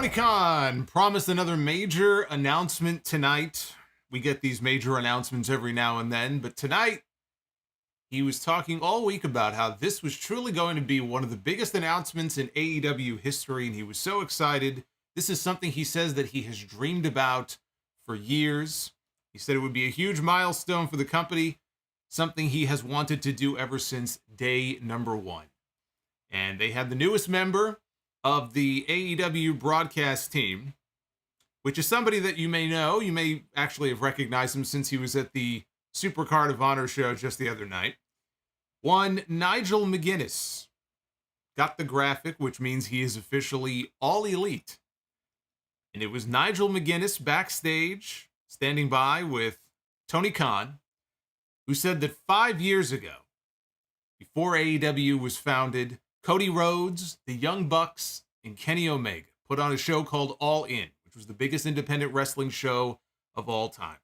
Tony Khan promised another major announcement tonight. We get these major announcements every now and then, but tonight he was talking all week about how this was truly going to be one of the biggest announcements in AEW history, and he was so excited. This is something he says that he has dreamed about for years. He said it would be a huge milestone for the company, something he has wanted to do ever since day number one. And they had the newest member of the AEW broadcast team, which is somebody that you may know. You may actually have recognized him since he was at the Supercard of Honor show just the other night. One Nigel McGuinness got the graphic, which means he is officially all elite. And it was Nigel McGuinness backstage, standing by with Tony Khan, who said that 5 years ago, before AEW was founded, Cody Rhodes, the Young Bucks, and Kenny Omega put on a show called All In, which was the biggest independent wrestling show of all time.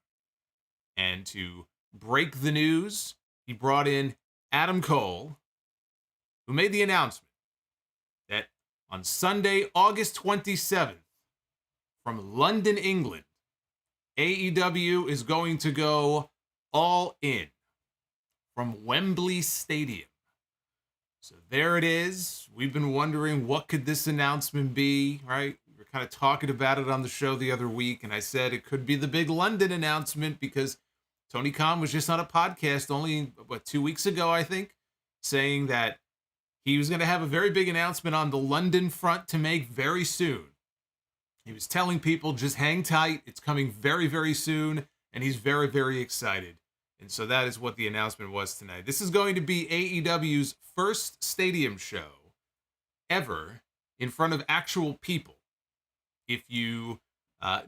And to break the news, he brought in Adam Cole, who made the announcement that on Sunday, August 27th, from London, England, AEW is going to go all in from Wembley Stadium. So there it is. We've been wondering, what could this announcement be, right? We were kind of talking about it on the show the other week, and I said it could be the big London announcement because Tony Khan was just on a podcast only, 2 weeks ago, I think, saying that he was going to have a very big announcement on the London front to make very soon. He was telling people, just hang tight. It's coming very, very soon, and he's very, very excited. And so that is what the announcement was tonight. This is going to be AEW's first stadium show ever in front of actual people. If you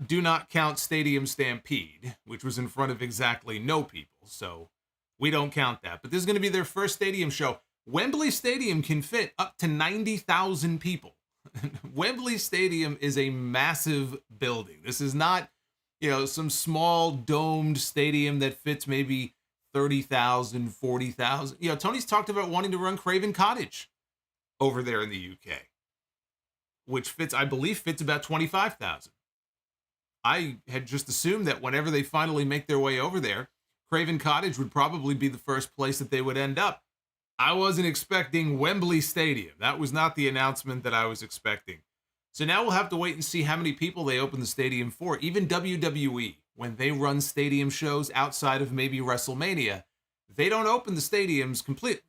do not count Stadium Stampede, which was in front of exactly no people. So we don't count that. But this is going to be their first stadium show. Wembley Stadium can fit up to 90,000 people. Wembley Stadium is a massive building. This is not, some small domed stadium that fits maybe 30,000, 40,000. Tony's talked about wanting to run Craven Cottage over there in the UK, which I believe fits about 25,000. I had just assumed that whenever they finally make their way over there, Craven Cottage would probably be the first place that they would end up. I wasn't expecting Wembley Stadium. That was not the announcement that I was expecting. So now we'll have to wait and see how many people they open the stadium for. Even WWE, when they run stadium shows outside of maybe WrestleMania, they don't open the stadiums completely.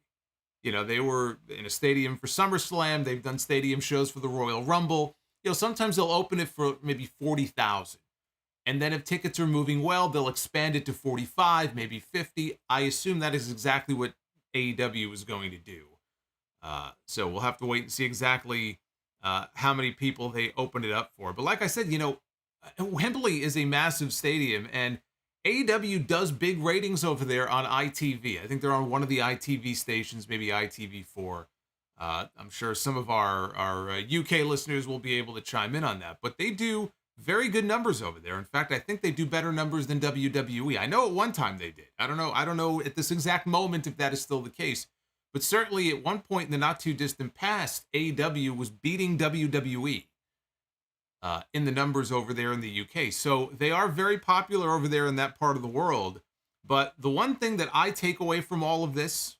They were in a stadium for SummerSlam. They've done stadium shows for the Royal Rumble. Sometimes they'll open it for maybe 40,000. And then if tickets are moving well, they'll expand it to 45, maybe 50. I assume that is exactly what AEW is going to do. So we'll have to wait and see exactly how many people they open it up for. But like I said, Wembley is a massive stadium, and AEW does big ratings over there on ITV. I think they're on one of the ITV stations, maybe ITV4. I'm sure some of our UK listeners will be able to chime in on that. But they do very good numbers over there. In fact, I think they do better numbers than WWE. I know at one time they did. I don't know at this exact moment if that is still the case. But certainly at one point in the not too distant past, AEW was beating WWE in the numbers over there in the UK. So they are very popular over there in that part of the world. But the one thing that I take away from all of this,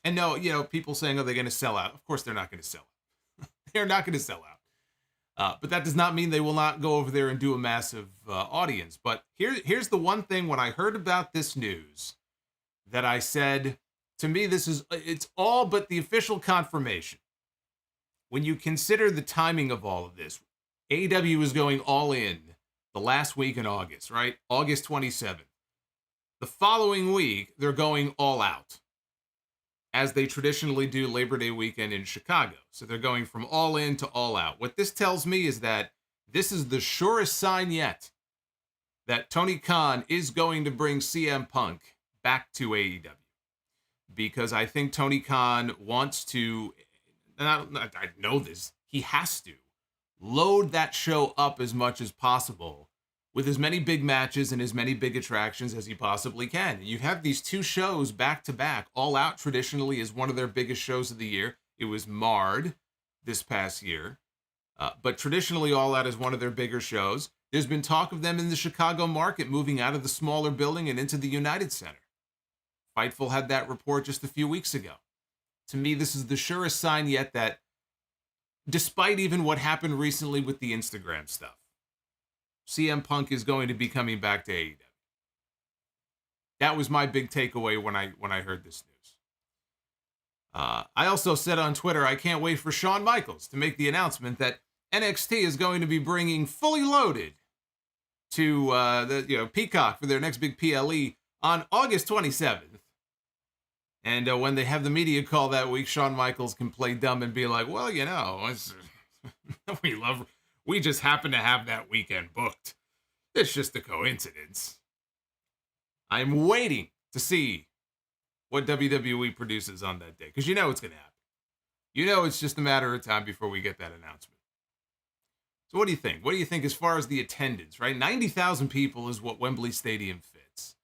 and no, people saying, are they going to sell out? Of course they're not going to sell out. They're not going to sell out. But that does not mean they will not go over there and do a massive audience. But here's the one thing when I heard about this news that I said, to me, it's all but the official confirmation. When you consider the timing of all of this, AEW is going all in the last week in August, right? August 27th. The following week, they're going all out, as they traditionally do Labor Day weekend in Chicago. So they're going from all in to all out. What this tells me is that this is the surest sign yet that Tony Khan is going to bring CM Punk back to AEW. Because I think Tony Khan wants to, and I know this, he has to load that show up as much as possible with as many big matches and as many big attractions as he possibly can. You have these two shows back to back. All Out traditionally is one of their biggest shows of the year. It was marred this past year But traditionally, All Out is one of their bigger shows. There's been talk of them in the Chicago market moving out of the smaller building and into the United Center. Fightful had that report just a few weeks ago. To me, this is the surest sign yet that, despite even what happened recently with the Instagram stuff, CM Punk is going to be coming back to AEW. That was my big takeaway when I heard this news. I also said on Twitter, I can't wait for Shawn Michaels to make the announcement that NXT is going to be bringing Fully Loaded to Peacock for their next big PLE on August 27th. And when they have the media call that week, Shawn Michaels can play dumb and be like, well, we just happen to have that weekend booked. It's just a coincidence. I'm waiting to see what WWE produces on that day, because it's going to happen. It's just a matter of time before we get that announcement. So what do you think? What do you think as far as the attendance, right? 90,000 people is what Wembley Stadium fits.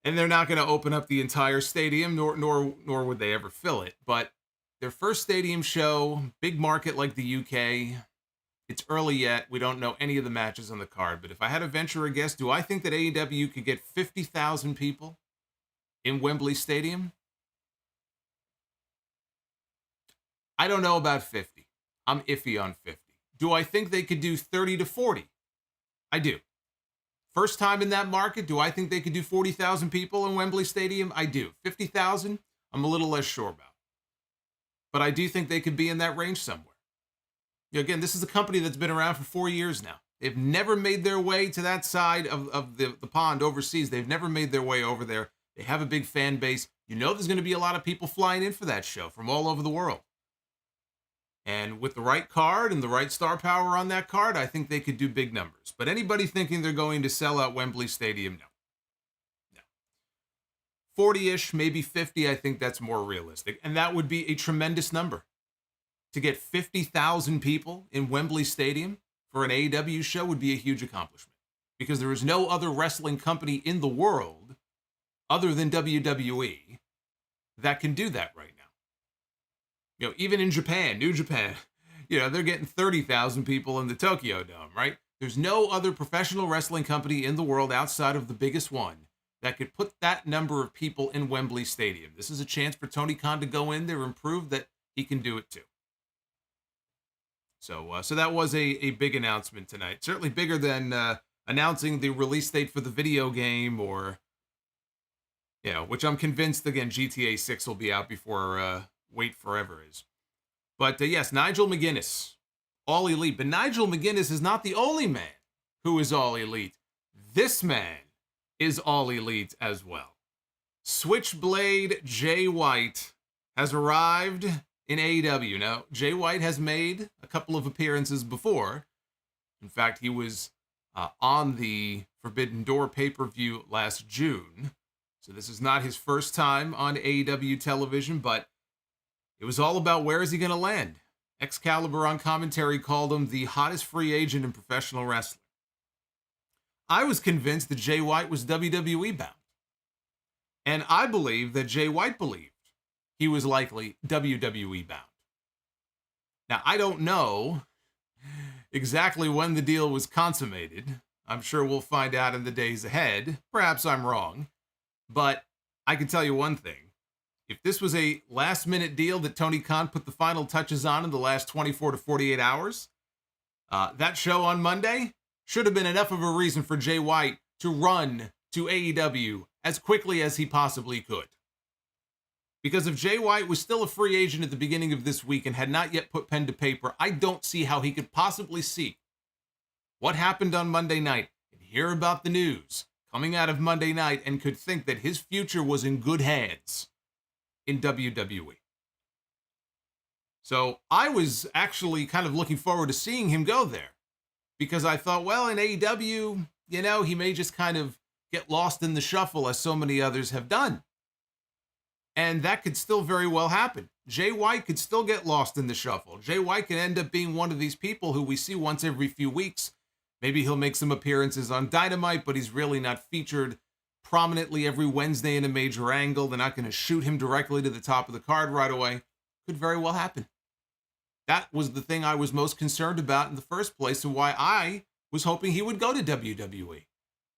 And they're not going to open up the entire stadium, nor would they ever fill it. But their first stadium show, big market like the UK, it's early yet. We don't know any of the matches on the card. But if I had to venture a guess, do I think that AEW could get 50,000 people in Wembley Stadium? I don't know about 50. I'm iffy on 50. Do I think they could do 30 to 40? I do. First time in that market, do I think they could do 40,000 people in Wembley Stadium? I do. 50,000, I'm a little less sure about. But I do think they could be in that range somewhere. Again, this is a company that's been around for 4 years now. They've never made their way to that side of the pond overseas. They've never made their way over there. They have a big fan base. There's going to be a lot of people flying in for that show from all over the world. And with the right card and the right star power on that card, I think they could do big numbers. But anybody thinking they're going to sell out Wembley Stadium, no. 40-ish, maybe 50, I think that's more realistic. And that would be a tremendous number. To get 50,000 people in Wembley Stadium for an AEW show would be a huge accomplishment. Because there is no other wrestling company in the world, other than WWE, that can do that right now. Even in Japan, New Japan, they're getting 30,000 people in the Tokyo Dome, right? There's no other professional wrestling company in the world outside of the biggest one that could put that number of people in Wembley Stadium. This is a chance for Tony Khan to go in there and prove that he can do it too. So that was a big announcement tonight. Certainly bigger than announcing the release date for the video game or, which I'm convinced, again, GTA 6 will be out before Wait Forever is. But yes, Nigel McGuinness, All Elite. But Nigel McGuinness is not the only man who is All Elite. This man is All Elite as well. Switchblade Jay White has arrived in AEW. Now, Jay White has made a couple of appearances before. In fact, he was on the Forbidden Door pay-per-view last June. So this is not his first time on AEW television, but it was all about where is he going to land. Excalibur on commentary called him the hottest free agent in professional wrestling. I was convinced that Jay White was WWE bound. And I believe that Jay White believed he was likely WWE bound. Now, I don't know exactly when the deal was consummated. I'm sure we'll find out in the days ahead. Perhaps I'm wrong. But I can tell you one thing. If this was a last-minute deal that Tony Khan put the final touches on in the last 24 to 48 hours, that show on Monday should have been enough of a reason for Jay White to run to AEW as quickly as he possibly could. Because if Jay White was still a free agent at the beginning of this week and had not yet put pen to paper, I don't see how he could possibly see what happened on Monday night and hear about the news coming out of Monday night and could think that his future was in good hands in WWE. So I was actually kind of looking forward to seeing him go there because I thought, well, in AEW, he may just kind of get lost in the shuffle as so many others have done. And that could still very well happen. Jay White could still get lost in the shuffle. Jay White could end up being one of these people who we see once every few weeks. Maybe he'll make some appearances on Dynamite, but he's really not featured prominently every Wednesday in a major angle. They're not going to shoot him directly to the top of the card right away. Could very well happen. That was the thing I was most concerned about in the first place and why I was hoping he would go to WWE.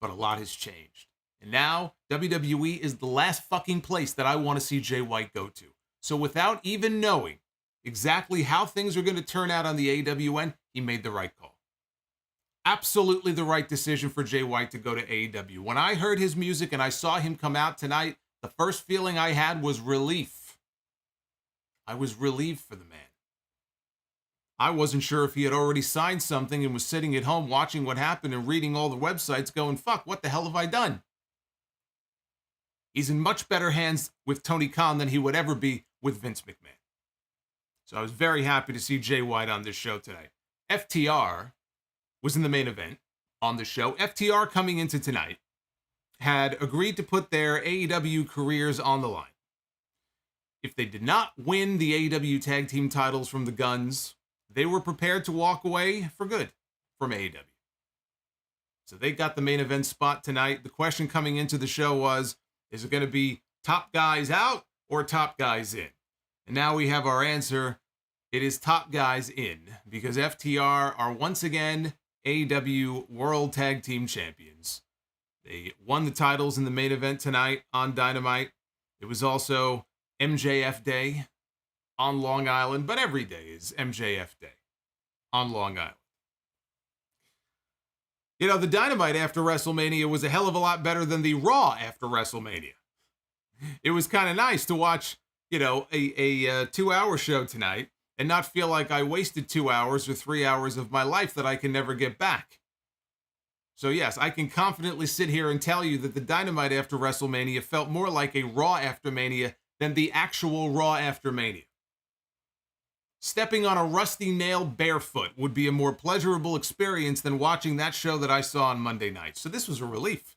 But a lot has changed. And now WWE is the last fucking place that I want to see Jay White go to. So without even knowing exactly how things are going to turn out on the AEW end, he made the right call. Absolutely the right decision for Jay White to go to AEW. When I heard his music and I saw him come out tonight, the first feeling I had was relief. I was relieved for the man. I wasn't sure if he had already signed something and was sitting at home watching what happened and reading all the websites going, fuck, what the hell have I done? He's in much better hands with Tony Khan than he would ever be with Vince McMahon. So I was very happy to see Jay White on this show tonight. FTR was in the main event on the show. FTR coming into tonight had agreed to put their AEW careers on the line. If they did not win the AEW Tag Team titles from the Guns, they were prepared to walk away for good from AEW. So they got the main event spot tonight. The question coming into the show was, is it going to be top guys out or top guys in? And now we have our answer. It is top guys in, because FTR are once again AEW World Tag Team Champions. They won the titles in the main event tonight on Dynamite. It was also MJF Day on Long Island, but every day is MJF Day on Long Island. You know, the Dynamite after WrestleMania was a hell of a lot better than the Raw after WrestleMania. It was kind of nice to watch, you know, a 2-hour show tonight and not feel like I wasted 2 hours or 3 hours of my life that I can never get back. So yes, I can confidently sit here and tell you that the Dynamite after WrestleMania felt more like a Raw after Mania than the actual Raw after Mania. Stepping on a rusty nail barefoot would be a more pleasurable experience than watching that show that I saw on Monday night. So this was a relief.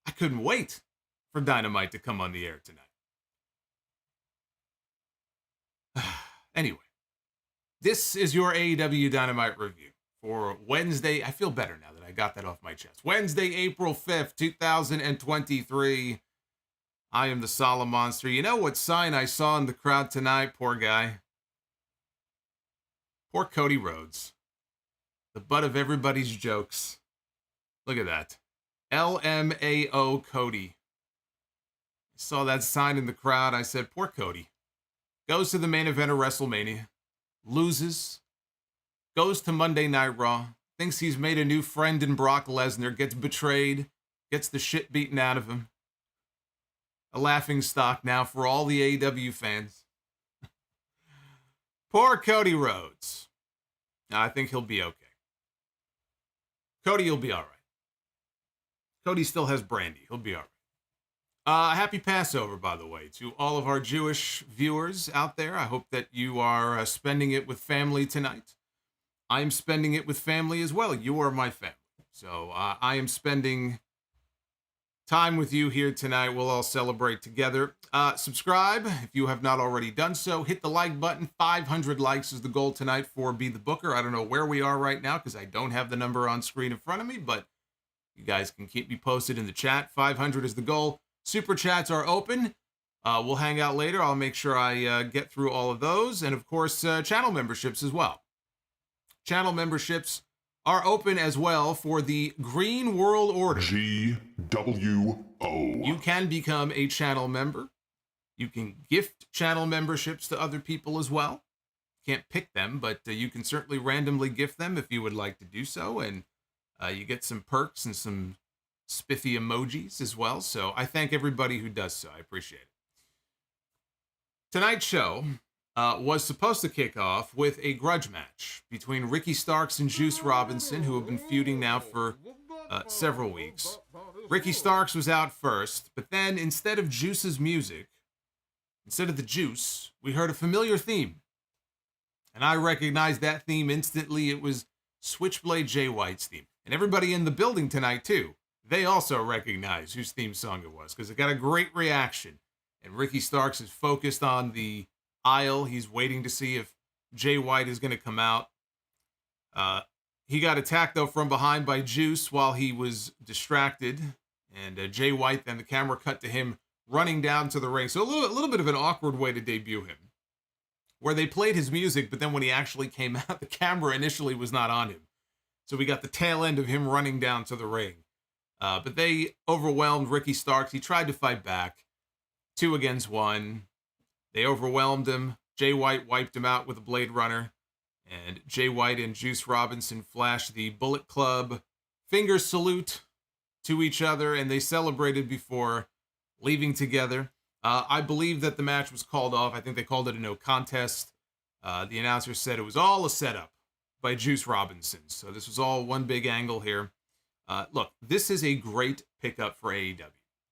I couldn't wait for Dynamite to come on the air tonight. Anyway, this is your AEW Dynamite review for Wednesday. I feel better now that I got that off my chest. Wednesday, April 5th, 2023. I am the Solomonster. You know what sign I saw in the crowd tonight? Poor guy. Poor Cody Rhodes. The butt of everybody's jokes. Look at that. LMAO Cody. I saw that sign in the crowd. I said, poor Cody. Goes to the main event of WrestleMania. Loses. Goes to Monday Night Raw. Thinks he's made a new friend in Brock Lesnar. Gets betrayed. Gets the shit beaten out of him. A laughing stock now for all the AEW fans. Poor Cody Rhodes. Now, I think he'll be okay. Cody will be all right. Cody still has brandy. He'll be all right. Happy Passover, by the way, to all of our Jewish viewers out there. I hope that you are spending it with family tonight. I'm spending it with family as well. You are my family. So I am spending time with you here tonight. We'll all celebrate together. Subscribe if you have not already done so. Hit the like button. 500 likes is the goal tonight for Be the Booker. I don't know where we are right now because I don't have the number on screen in front of me, but you guys can keep me posted in the chat. 500 is the goal. Super chats are open. We'll hang out later. I'll make sure I get through all of those. And of course, channel memberships as well. Channel memberships are open as well for the Green World Order. GWO. You can become a channel member. You can gift channel memberships to other people as well. Can't pick them, but you can certainly randomly gift them if you would like to do so. And you get some perks and some spiffy emojis as well. So I thank everybody who does so. I appreciate it. Tonight's show was supposed to kick off with a grudge match between Ricky Starks and Juice Robinson, who have been feuding now for several weeks. Ricky Starks was out first, but then instead of Juice's music, instead of the Juice, we heard a familiar theme. And I recognized that theme instantly. It was Switchblade Jay White's theme. And everybody in the building tonight, too, they also recognized whose theme song it was, because it got a great reaction. And Ricky Starks is focused on the aisle. He's waiting to see if Jay White is going to come out. He got attacked, though, from behind by Juice while he was distracted. And Jay White, then the camera cut to him running down to the ring. So a little bit of an awkward way to debut him. where they played his music, but then when he actually came out, the camera initially was not on him. So we got the tail end of him running down to the ring. But they overwhelmed Ricky Starks. He tried to fight back. 2 against 1. They overwhelmed him. Jay White wiped him out with a Blade Runner. And Jay White and Juice Robinson flashed the Bullet Club finger salute to each other, and they celebrated before leaving together. I believe that the match was called off. I think they called it a no contest. The announcer said it was all a setup by Juice Robinson. So this was all one big angle here. Look, this is a great pickup for AEW.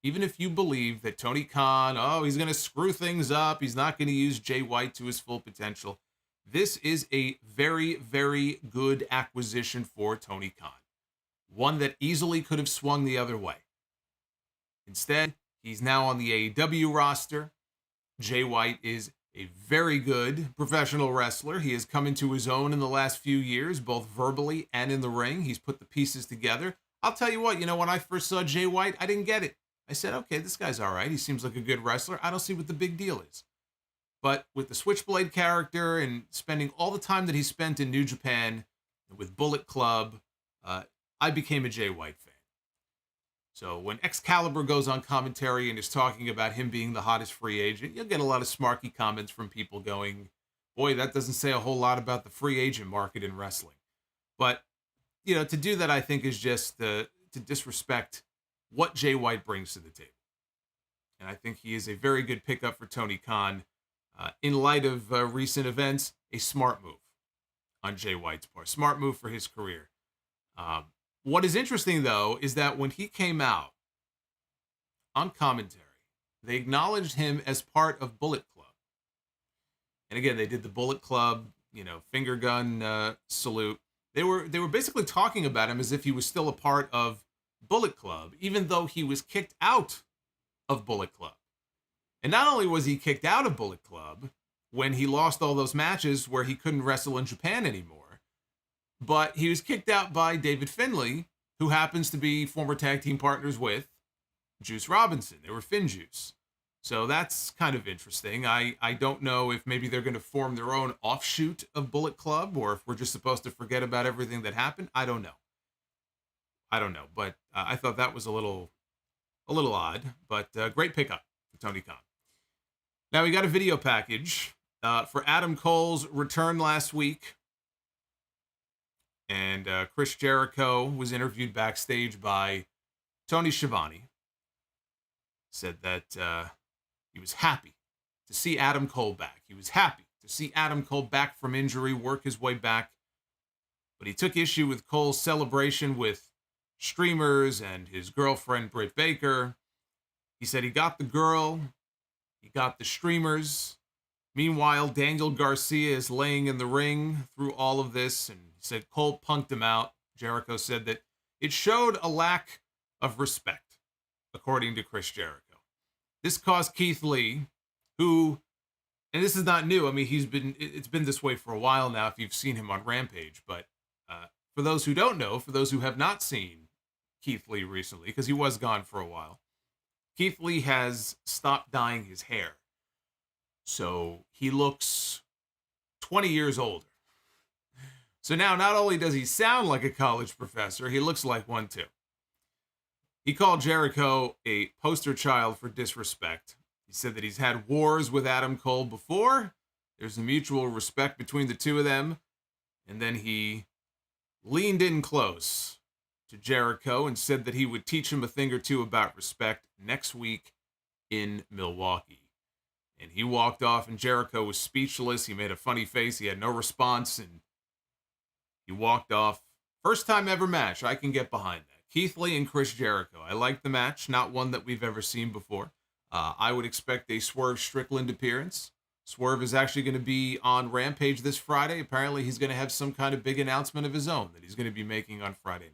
Even if you believe that Tony Khan, he's going to screw things up, he's not going to use Jay White to his full potential, this is a very, very good acquisition for Tony Khan. One that easily could have swung the other way. Instead, he's now on the AEW roster. Jay White is a very good professional wrestler. He has come into his own in the last few years, both verbally and in the ring. He's put the pieces together. I'll tell you what, when I first saw Jay White, I didn't get it. I said, okay, this guy's all right. He seems like a good wrestler. I don't see what the big deal is. But with the Switchblade character and spending all the time that he spent in New Japan with Bullet Club, I became a Jay White fan. So when Excalibur goes on commentary and is talking about him being the hottest free agent, you'll get a lot of smarky comments from people going, boy, that doesn't say a whole lot about the free agent market in wrestling. But, to do that, I think, is just to disrespect what Jay White brings to the table. And I think he is a very good pickup for Tony Khan. In light of recent events, a smart move on Jay White's part. Smart move for his career. What is interesting, though, is that when he came out on commentary, they acknowledged him as part of Bullet Club. And again, they did the Bullet Club, finger gun salute. They were basically talking about him as if he was still a part of Bullet Club, even though he was kicked out of Bullet Club. And not only was he kicked out of Bullet Club when he lost all those matches where he couldn't wrestle in Japan anymore, but he was kicked out by David Finlay, who happens to be former tag team partners with Juice Robinson. They were FinJuice. So that's kind of interesting. I don't know if maybe they're going to form their own offshoot of Bullet Club, or if we're just supposed to forget about everything that happened. I don't know. But I thought that was a little odd, but great pickup for Tony Khan. Now we got a video package for Adam Cole's return last week. And Chris Jericho was interviewed backstage by Tony Schiavone. Said that he was happy to see Adam Cole back. He was happy to see Adam Cole back from injury, work his way back. But he took issue with Cole's celebration with streamers and his girlfriend, Britt Baker. He said he got the girl, he got the streamers. Meanwhile, Daniel Garcia is laying in the ring through all of this, and he said Cole punked him out. Jericho said that it showed a lack of respect, according to Chris Jericho. This caused Keith Lee, who, and this is not new, I mean, it's been this way for a while now if you've seen him on Rampage, but for those who don't know, for those who have not seen Keith Lee recently, because he was gone for a while, Keith Lee has stopped dyeing his hair. So he looks 20 years older. So now not only does he sound like a college professor, he looks like one too. He called Jericho a poster child for disrespect. He said that he's had wars with Adam Cole before. There's a mutual respect between the two of them. And then he leaned in close to Jericho and said that he would teach him a thing or two about respect next week in Milwaukee. And he walked off, and Jericho was speechless. He made a funny face. He had no response, and he walked off. First time ever match. I can get behind that. Keith Lee and Chris Jericho. I like the match. Not one that we've ever seen before. I would expect a Swerve Strickland appearance. Swerve is actually going to be on Rampage this Friday. Apparently, he's going to have some kind of big announcement of his own that he's going to be making on Friday night.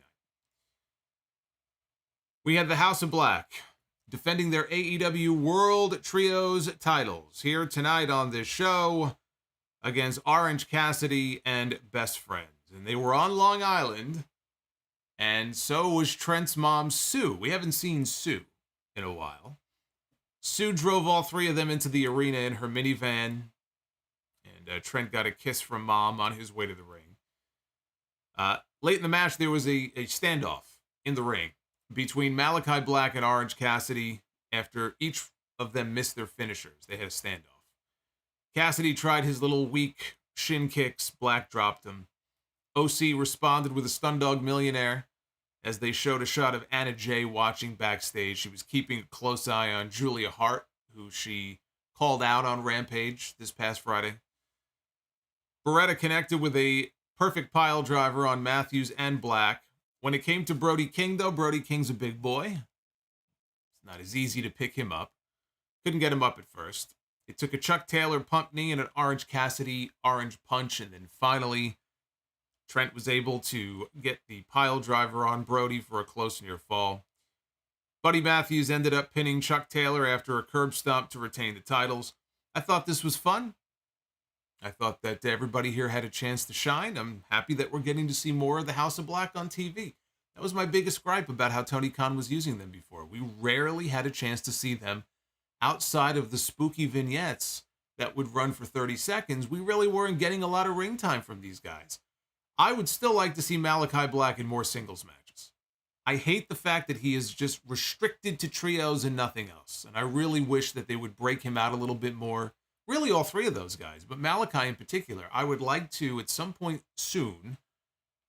We had the House of Black defending their AEW World Trios titles here tonight on this show against Orange Cassidy and Best Friends. And they were on Long Island, and so was Trent's mom, Sue. We haven't seen Sue in a while. Sue drove all three of them into the arena in her minivan, and and Trent got a kiss from Mom on his way to the ring. Late in the match, there was a standoff in the ring between Malachi Black and Orange Cassidy after each of them missed their finishers. They had a standoff. Cassidy tried his little weak shin kicks. Black dropped him. OC responded with a Stun Dog Millionaire as they showed a shot of Anna Jay watching backstage. She was keeping a close eye on Julia Hart, who she called out on Rampage this past Friday. Beretta connected with a perfect pile driver on Matthews and Black. When it came to Brody King, though, Brody King's a big boy. It's not as easy to pick him up. Couldn't get him up at first. It took a Chuck Taylor pump knee and an Orange Cassidy orange punch, and then finally Trent was able to get the pile driver on Brody for a close near fall. Buddy Matthews ended up pinning Chuck Taylor after a curb stomp to retain the titles. I thought this was fun. I thought that everybody here had a chance to shine. I'm happy that we're getting to see more of the House of Black on TV. That was my biggest gripe about how Tony Khan was using them before. We rarely had a chance to see them outside of the spooky vignettes that would run for 30 seconds. We really weren't getting a lot of ring time from these guys. I would still like to see Malachi Black in more singles matches. I hate the fact that he is just restricted to trios and nothing else. And I really wish that they would break him out a little bit more. Really, all three of those guys, but Malachi in particular. I would like to, at some point soon,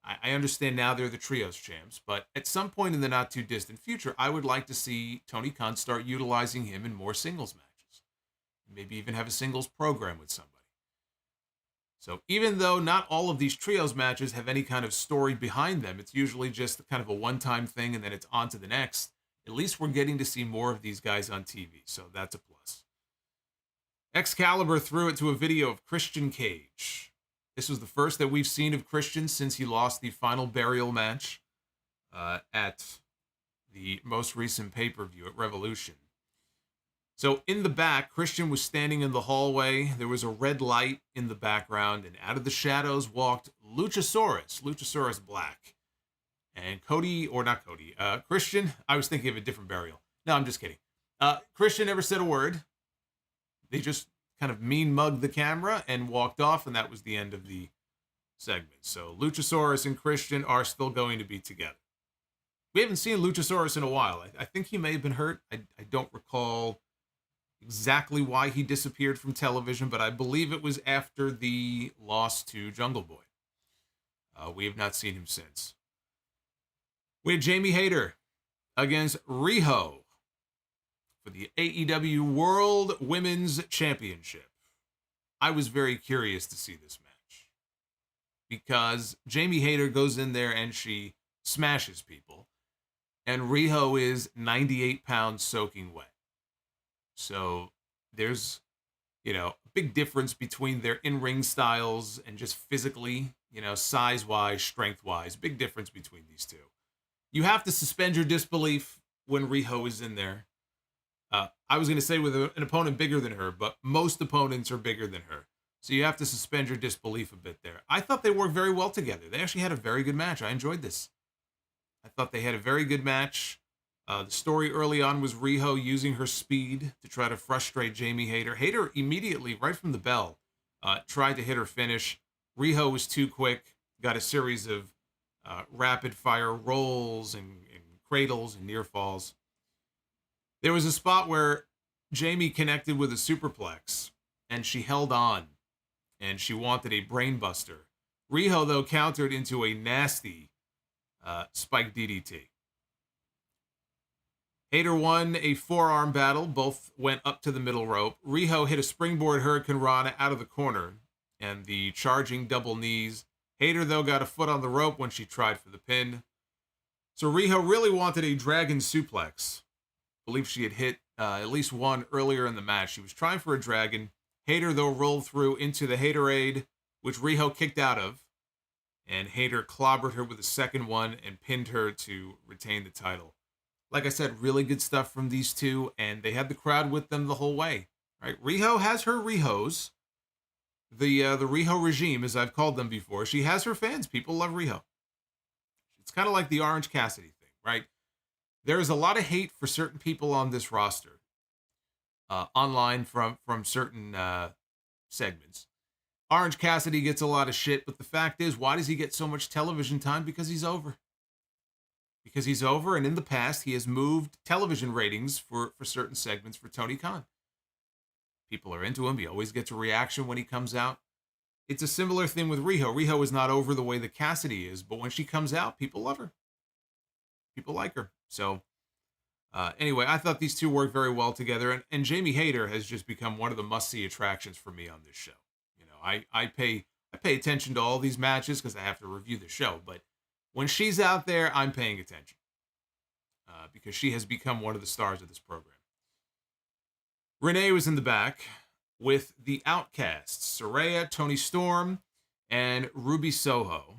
I understand now they're the trios champs, but at some point in the not too distant future, I would like to see Tony Khan start utilizing him in more singles matches. Maybe even have a singles program with somebody. So even though not all of these trios matches have any kind of story behind them, it's usually just kind of a one-time thing and then it's on to the next. At least we're getting to see more of these guys on TV, so that's a plus. Excalibur threw it to a video of Christian Cage. This was the first that we've seen of Christian since he lost the final burial match at the most recent pay-per-view at Revolution. So in the back, Christian was standing in the hallway. There was a red light in the background, and out of the shadows walked Luchasaurus Black. And Christian, I was thinking of a different burial. No, I'm just kidding. Christian never said a word. They just kind of mean mugged the camera and walked off, and that was the end of the segment. So Luchasaurus and Christian are still going to be together. We haven't seen Luchasaurus in a while. I think he may have been hurt. I don't recall exactly why he disappeared from television, but I believe it was after the loss to Jungle Boy. We have not seen him since. We had Jamie Hayter against Riho for the AEW World Women's Championship. I was very curious to see this match because Jamie Hayter goes in there and she smashes people, and Riho is 98 pounds soaking wet. So there's, a big difference between their in-ring styles and just physically, size-wise, strength-wise, big difference between these two. You have to suspend your disbelief when Riho is in there. I was going to say with an opponent bigger than her, but most opponents are bigger than her. So you have to suspend your disbelief a bit there. I thought they worked very well together. They actually had a very good match. I enjoyed this. I thought they had a very good match. The story early on was Riho using her speed to try to frustrate Jamie Hayter. Hayter immediately, right from the bell, tried to hit her finish. Riho was too quick, got a series of rapid-fire rolls and cradles and near falls. There was a spot where Jamie connected with a superplex, and she held on, and she wanted a brainbuster. Riho, though, countered into a nasty spike DDT. Hayter won a forearm battle. Both went up to the middle rope. Riho hit a springboard Hurricane Rana out of the corner, and the charging double knees. Hayter, though, got a foot on the rope when she tried for the pin. So Riho really wanted a dragon suplex. I believe she had hit at least one earlier in the match. She was trying for a dragon. Hayter, though, rolled through into the Haterade, which Riho kicked out of. And Hayter clobbered her with a second one and pinned her to retain the title. Like I said, really good stuff from these two, and they had the crowd with them the whole way. Right? Riho has her Rihos. The Riho regime, as I've called them before, she has her fans. People love Riho. It's kind of like the Orange Cassidy thing, right? There is a lot of hate for certain people on this roster, online from certain segments. Orange Cassidy gets a lot of shit, but the fact is, why does he get so much television time? Because he's over. Because he's over, and in the past, he has moved television ratings for certain segments for Tony Khan. People are into him. He always gets a reaction when he comes out. It's a similar thing with Riho. Riho is not over the way that Cassidy is, but when she comes out, people love her. People like her. So, anyway, I thought these two worked very well together, and Jamie Hayter has just become one of the must-see attractions for me on this show. You know, I pay attention to all these matches because I have to review the show, but when she's out there, I'm paying attention because she has become one of the stars of this program. Renee was in the back with the Outcasts, Saraya, Toni Storm, and Ruby Soho,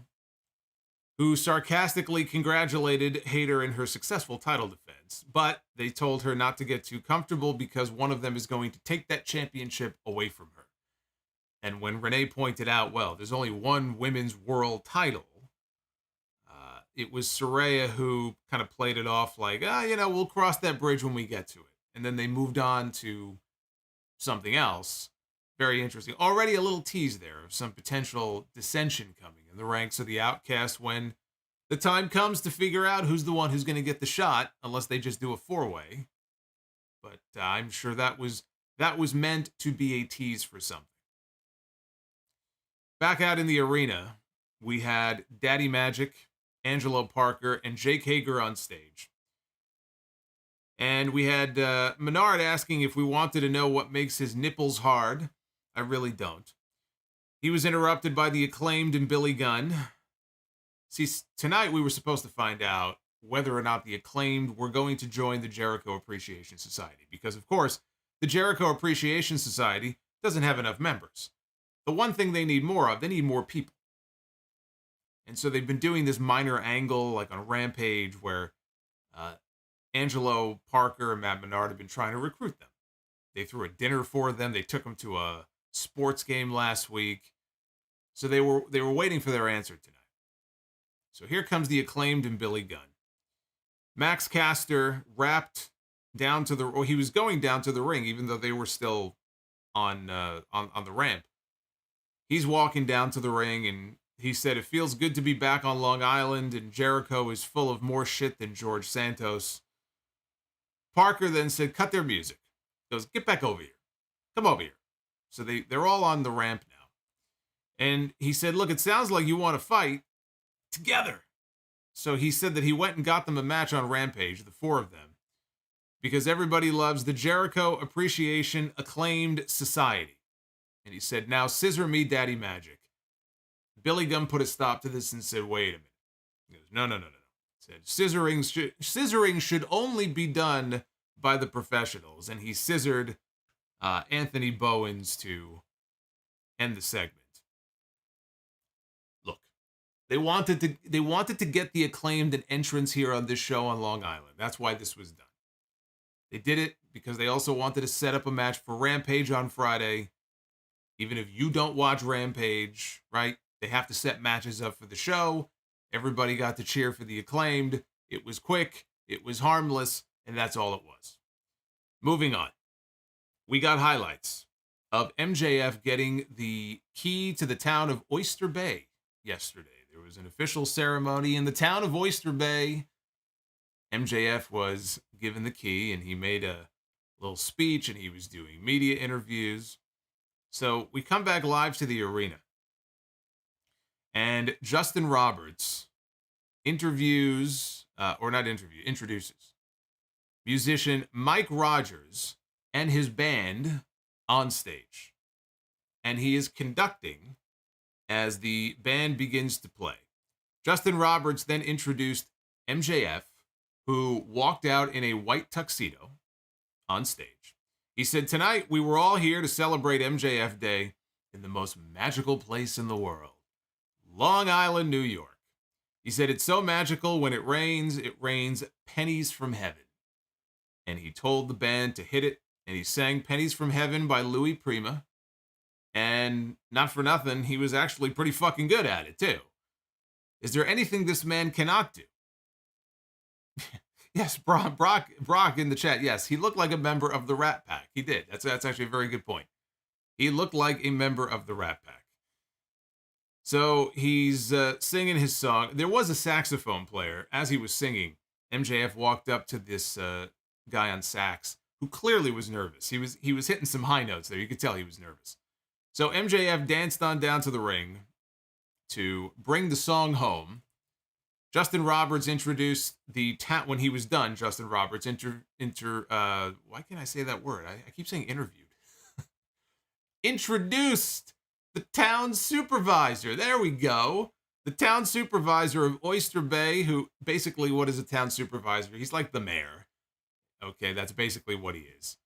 who sarcastically congratulated Hayter in her successful title defense, but they told her not to get too comfortable because one of them is going to take that championship away from her. And when Renee pointed out, well, there's only one women's world title, it was Saraya who kind of played it off like, we'll cross that bridge when we get to it. And then they moved on to something else. Very interesting. Already a little tease there of some potential dissension coming in the ranks of the Outcasts when the time comes to figure out who's the one who's going to get the shot, unless they just do a four-way. But I'm sure that was meant to be a tease for something. Back out in the arena, we had Daddy Magic, Angelo Parker, and Jake Hager on stage. And we had Menard asking if we wanted to know what makes his nipples hard. I really don't. He was interrupted by the Acclaimed and Billy Gunn. See, tonight we were supposed to find out whether or not the Acclaimed were going to join the Jericho Appreciation Society. Because, of course, the Jericho Appreciation Society doesn't have enough members. The one thing they need more of, they need more people. And so they've been doing this minor angle, like on Rampage, where Angelo Parker and Matt Menard have been trying to recruit them. They threw a dinner for them. They took them to a sports game last week. So they were waiting for their answer tonight. So here comes the Acclaimed and Billy Gunn. Max Caster wrapped down to he was going down to the ring, even though they were still on the ramp. He's walking down to the ring, and he said, it feels good to be back on Long Island, and Jericho is full of more shit than George Santos. Parker then said, cut their music. He goes, get back over here. Come over here. So they're all on the ramp now. And he said, look, it sounds like you want to fight together. So he said that he went and got them a match on Rampage, the four of them, because everybody loves the Jericho Appreciation Acclaimed Society. And he said, now scissor me, Daddy Magic. Billy Gunn put a stop to this and said, wait a minute. He goes, no. He said, scissoring should only be done by the professionals. And he scissored Anthony Bowens to end the segment. Look, they wanted to get the Acclaimed an entrance here on this show on Long Island. That's why this was done. They did it because they also wanted to set up a match for Rampage on Friday. Even if you don't watch Rampage, right? They have to set matches up for the show. Everybody got to cheer for the Acclaimed. It was quick, it was harmless, and that's all it was. Moving on. We got highlights of MJF getting the key to the town of Oyster Bay yesterday. There was an official ceremony in the town of Oyster Bay. MJF was given the key, and he made a little speech, and he was doing media interviews. So we come back live to the arena. And Justin Roberts introduces musician Mike Rogers and his band on stage. And he is conducting as the band begins to play. Justin Roberts then introduced MJF, who walked out in a white tuxedo on stage. He said, tonight we were all here to celebrate MJF Day in the most magical place in the world, Long Island, New York. He said, it's so magical when it rains pennies from heaven. And he told the band to hit it, and he sang Pennies from Heaven by Louis Prima. And not for nothing, he was actually pretty fucking good at it, too. Is there anything this man cannot do? Yes, Brock in the chat. Yes, he looked like a member of the Rat Pack. He did. That's actually a very good point. He looked like a member of the Rat Pack. So he's singing his song. There was a saxophone player. As he was singing, MJF walked up to this guy on sax who clearly was nervous. He was hitting some high notes there. You could tell he was nervous. So MJF danced on down to the ring to bring the song home. Justin Roberts introduced the when he was done. Justin Roberts why can't I say that word? I keep saying interviewed. Introduced the town supervisor. There we go. The town supervisor of Oyster Bay, who basically, what is a town supervisor? He's like the mayor. Okay, that's basically what he is.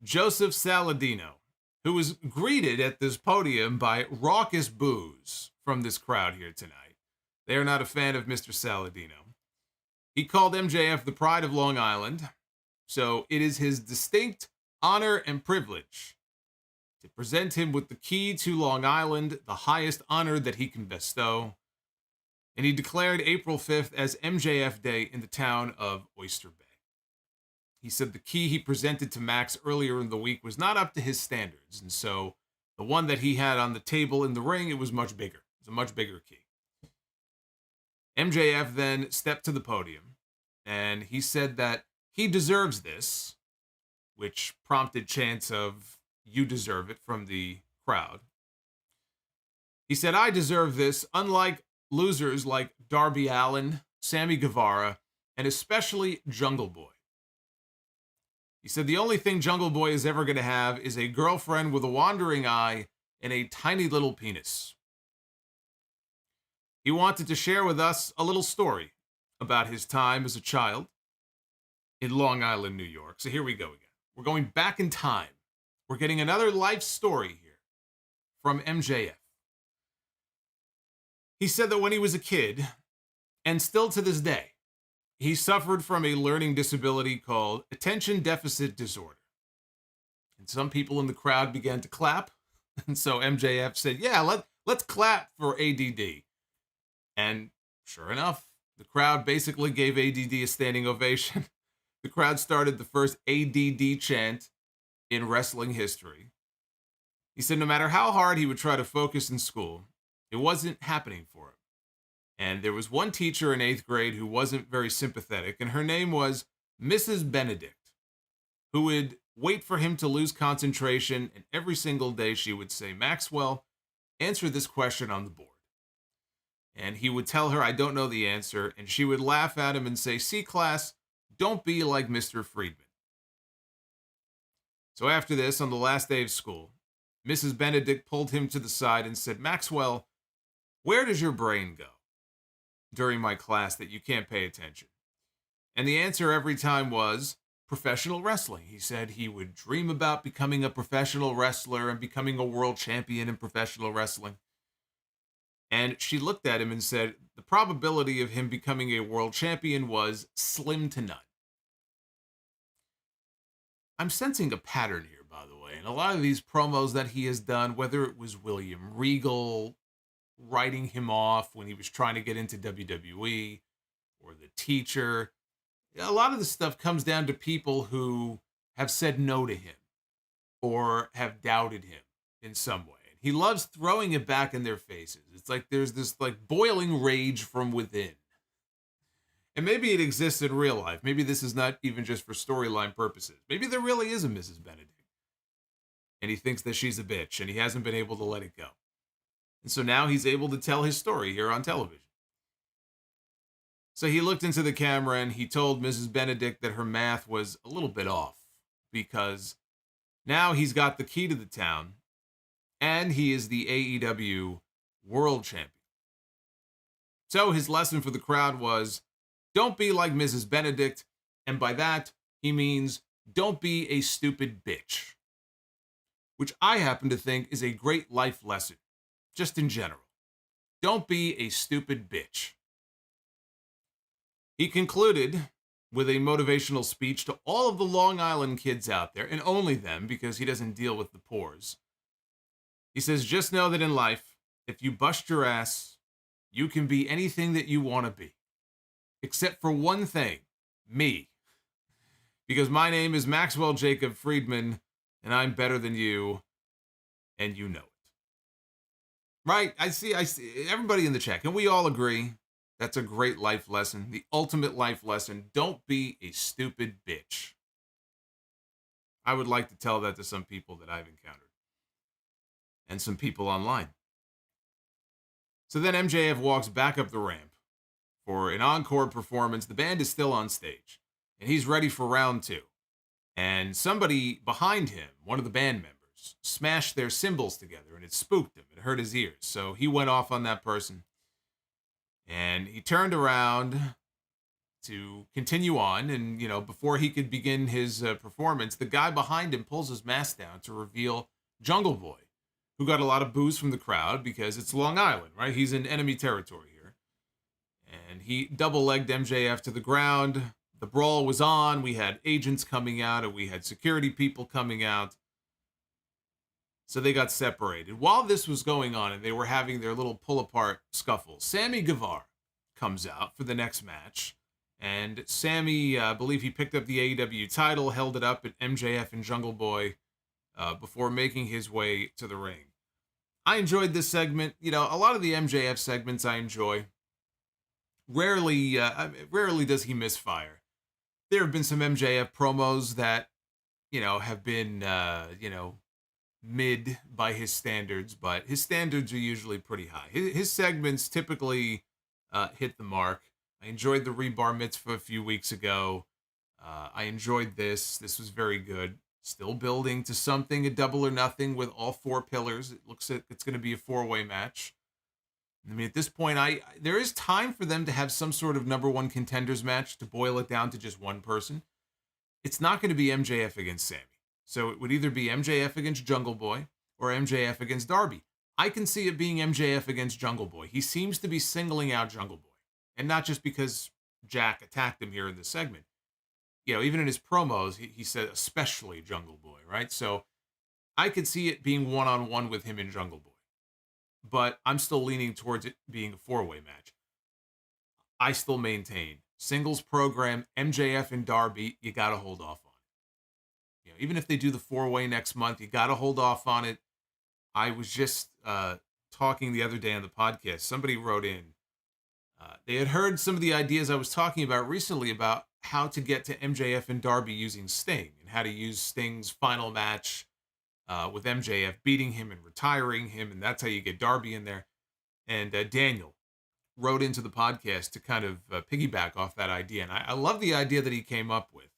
Joseph Saladino, who was greeted at this podium by raucous boos from this crowd here tonight. They are not a fan of Mr. Saladino. He called MJF the pride of Long Island, so it is his distinct honor and privilege to present him with the key to Long Island, the highest honor that he can bestow. And he declared April 5th as MJF Day in the town of Oyster Bay. He said the key he presented to Max earlier in the week was not up to his standards, and so the one that he had on the table in the ring, it was much bigger. It was a much bigger key. MJF then stepped to the podium, and he said that he deserves this, which prompted chants of, "You deserve it," from the crowd. He said, "I deserve this, unlike losers like Darby Allin, Sammy Guevara, and especially Jungle Boy." He said, "The only thing Jungle Boy is ever going to have is a girlfriend with a wandering eye and a tiny little penis." He wanted to share with us a little story about his time as a child in Long Island, New York. So here we go again. We're going back in time. We're getting another life story here from MJF. He said that when he was a kid, and still to this day, he suffered from a learning disability called attention deficit disorder. And some people in the crowd began to clap. And so MJF said, "Yeah, let's clap for ADD." And sure enough, the crowd basically gave ADD a standing ovation. The crowd started the first ADD chant in wrestling history. He said no matter how hard he would try to focus in school, it wasn't happening for him. And there was one teacher in 8th grade who wasn't very sympathetic, and her name was Mrs. Benedict, who would wait for him to lose concentration, and every single day she would say, "Maxwell, answer this question on the board." And he would tell her, "I don't know the answer," and she would laugh at him and say, "See, class, don't be like Mr. Friedman." So after this, on the last day of school, Mrs. Benedict pulled him to the side and said, "Maxwell, where does your brain go during my class that you can't pay attention?" And the answer every time was professional wrestling. He said he would dream about becoming a professional wrestler and becoming a world champion in professional wrestling. And she looked at him and said the probability of him becoming a world champion was slim to none. I'm sensing a pattern here, by the way. And a lot of these promos that he has done, whether it was William Regal writing him off when he was trying to get into WWE, or the teacher, a lot of the stuff comes down to people who have said no to him or have doubted him in some way. He loves throwing it back in their faces. It's like there's this like boiling rage from within. And maybe it exists in real life. Maybe this is not even just for storyline purposes. Maybe there really is a Mrs. Benedict. And he thinks that she's a bitch and he hasn't been able to let it go. And so now he's able to tell his story here on television. So he looked into the camera and he told Mrs. Benedict that her math was a little bit off because now he's got the key to the town and he is the AEW World Champion. So his lesson for the crowd was, don't be like Mrs. Benedict, and by that, he means don't be a stupid bitch. Which I happen to think is a great life lesson, just in general. Don't be a stupid bitch. He concluded with a motivational speech to all of the Long Island kids out there, and only them, because he doesn't deal with the poors. He says, just know that in life, if you bust your ass, you can be anything that you want to be. Except for one thing, me. Because my name is Maxwell Jacob Friedman, and I'm better than you, and you know it. Right. I see everybody in the chat. Can we all agree that's a great life lesson? The ultimate life lesson. Don't be a stupid bitch. I would like to tell that to some people that I've encountered and some people online. So then MJF walks back up the ramp for an encore performance. The band is still on stage and he's ready for round two. And somebody behind him, one of the band members, smashed their cymbals together and it spooked him. It hurt his ears. So he went off on that person and he turned around to continue on. And, before he could begin his performance, the guy behind him pulls his mask down to reveal Jungle Boy, who got a lot of boos from the crowd because it's Long Island, right? He's in enemy territory here. And he double-legged MJF to the ground. The brawl was on. We had agents coming out and we had security people coming out. So they got separated. While this was going on and they were having their little pull-apart scuffle, Sammy Guevara comes out for the next match. And Sammy, I believe he picked up the AEW title, held it up at MJF and Jungle Boy before making his way to the ring. I enjoyed this segment. A lot of the MJF segments I enjoy. Rarely does he misfire. There have been some MJF promos that, have been, mid by his standards, but his standards are usually pretty high. His segments typically hit the mark. I enjoyed the Rebar Mitzvah a few weeks ago. I enjoyed this. This was very good. Still building to something, a double or nothing with all four pillars. It looks like it's going to be a four-way match. I mean, at this point, there is time for them to have some sort of number one contenders match to boil it down to just one person. It's not going to be MJF against Sammy. So it would either be MJF against Jungle Boy or MJF against Darby. I can see it being MJF against Jungle Boy. He seems to be singling out Jungle Boy. And not just because Jack attacked him here in this segment. Even in his promos, he said especially Jungle Boy, right? So I could see it being one-on-one with him and Jungle Boy. But I'm still leaning towards it being a four-way match. I still maintain singles program, MJF and Darby, you got to hold off on it. Even if they do the four-way next month, you got to hold off on it. I was just talking the other day on the podcast. Somebody wrote in. They had heard some of the ideas I was talking about recently about how to get to MJF and Darby using Sting and how to use Sting's final match with MJF beating him and retiring him, and that's how you get Darby in there. And Daniel wrote into the podcast to kind of piggyback off that idea, and I love the idea that he came up with,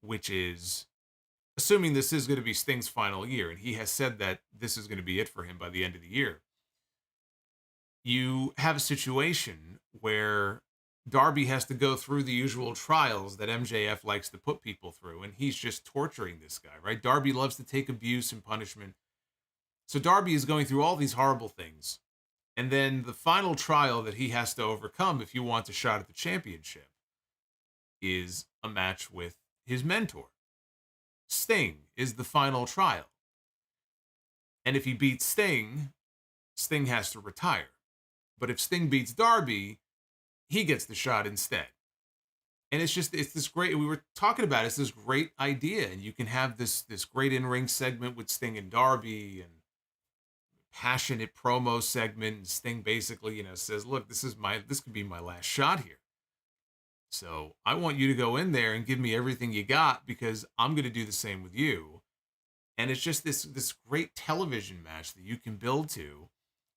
which is, assuming this is going to be Sting's final year, and he has said that this is going to be it for him by the end of the year, you have a situation where Darby has to go through the usual trials that MJF likes to put people through, and he's just torturing this guy, right? Darby loves to take abuse and punishment. So Darby is going through all these horrible things. And then the final trial that he has to overcome if he wants a shot at the championship is a match with his mentor. Sting is the final trial. And if he beats Sting, Sting has to retire. But if Sting beats Darby, he gets the shot instead. And it's this great, we were talking about, it's this great idea. And you can have this great in-ring segment with Sting and Darby and passionate promo segment. And Sting basically, says, look, this could be my last shot here. So I want you to go in there and give me everything you got because I'm going to do the same with you. And it's just this great television match that you can build to,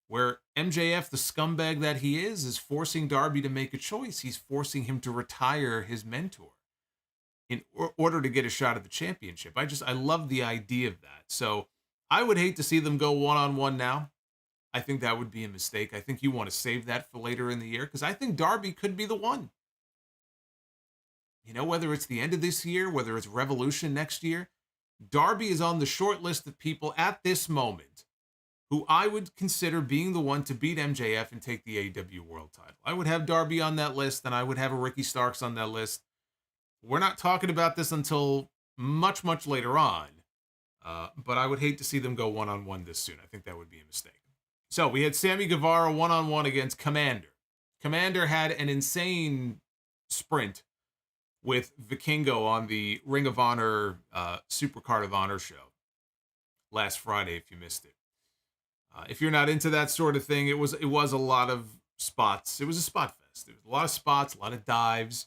where MJF, the scumbag that he is forcing Darby to make a choice. He's forcing him to retire his mentor in order to get a shot at the championship. I love the idea of that. So I would hate to see them go one-on-one now. I think that would be a mistake. I think you want to save that for later in the year because I think Darby could be the one. Whether it's the end of this year, whether it's Revolution next year, Darby is on the short list of people at this moment who I would consider being the one to beat MJF and take the AEW World title. I would have Darby on that list, and I would have a Ricky Starks on that list. We're not talking about this until much, much later on, but I would hate to see them go one-on-one this soon. I think that would be a mistake. So we had Sammy Guevara one-on-one against Komander. Komander had an insane sprint with Vikingo on the Ring of Honor Supercard of Honor show last Friday, if you missed it. If you're not into that sort of thing, it was a lot of spots. It was a spot fest. There was a lot of spots, a lot of dives,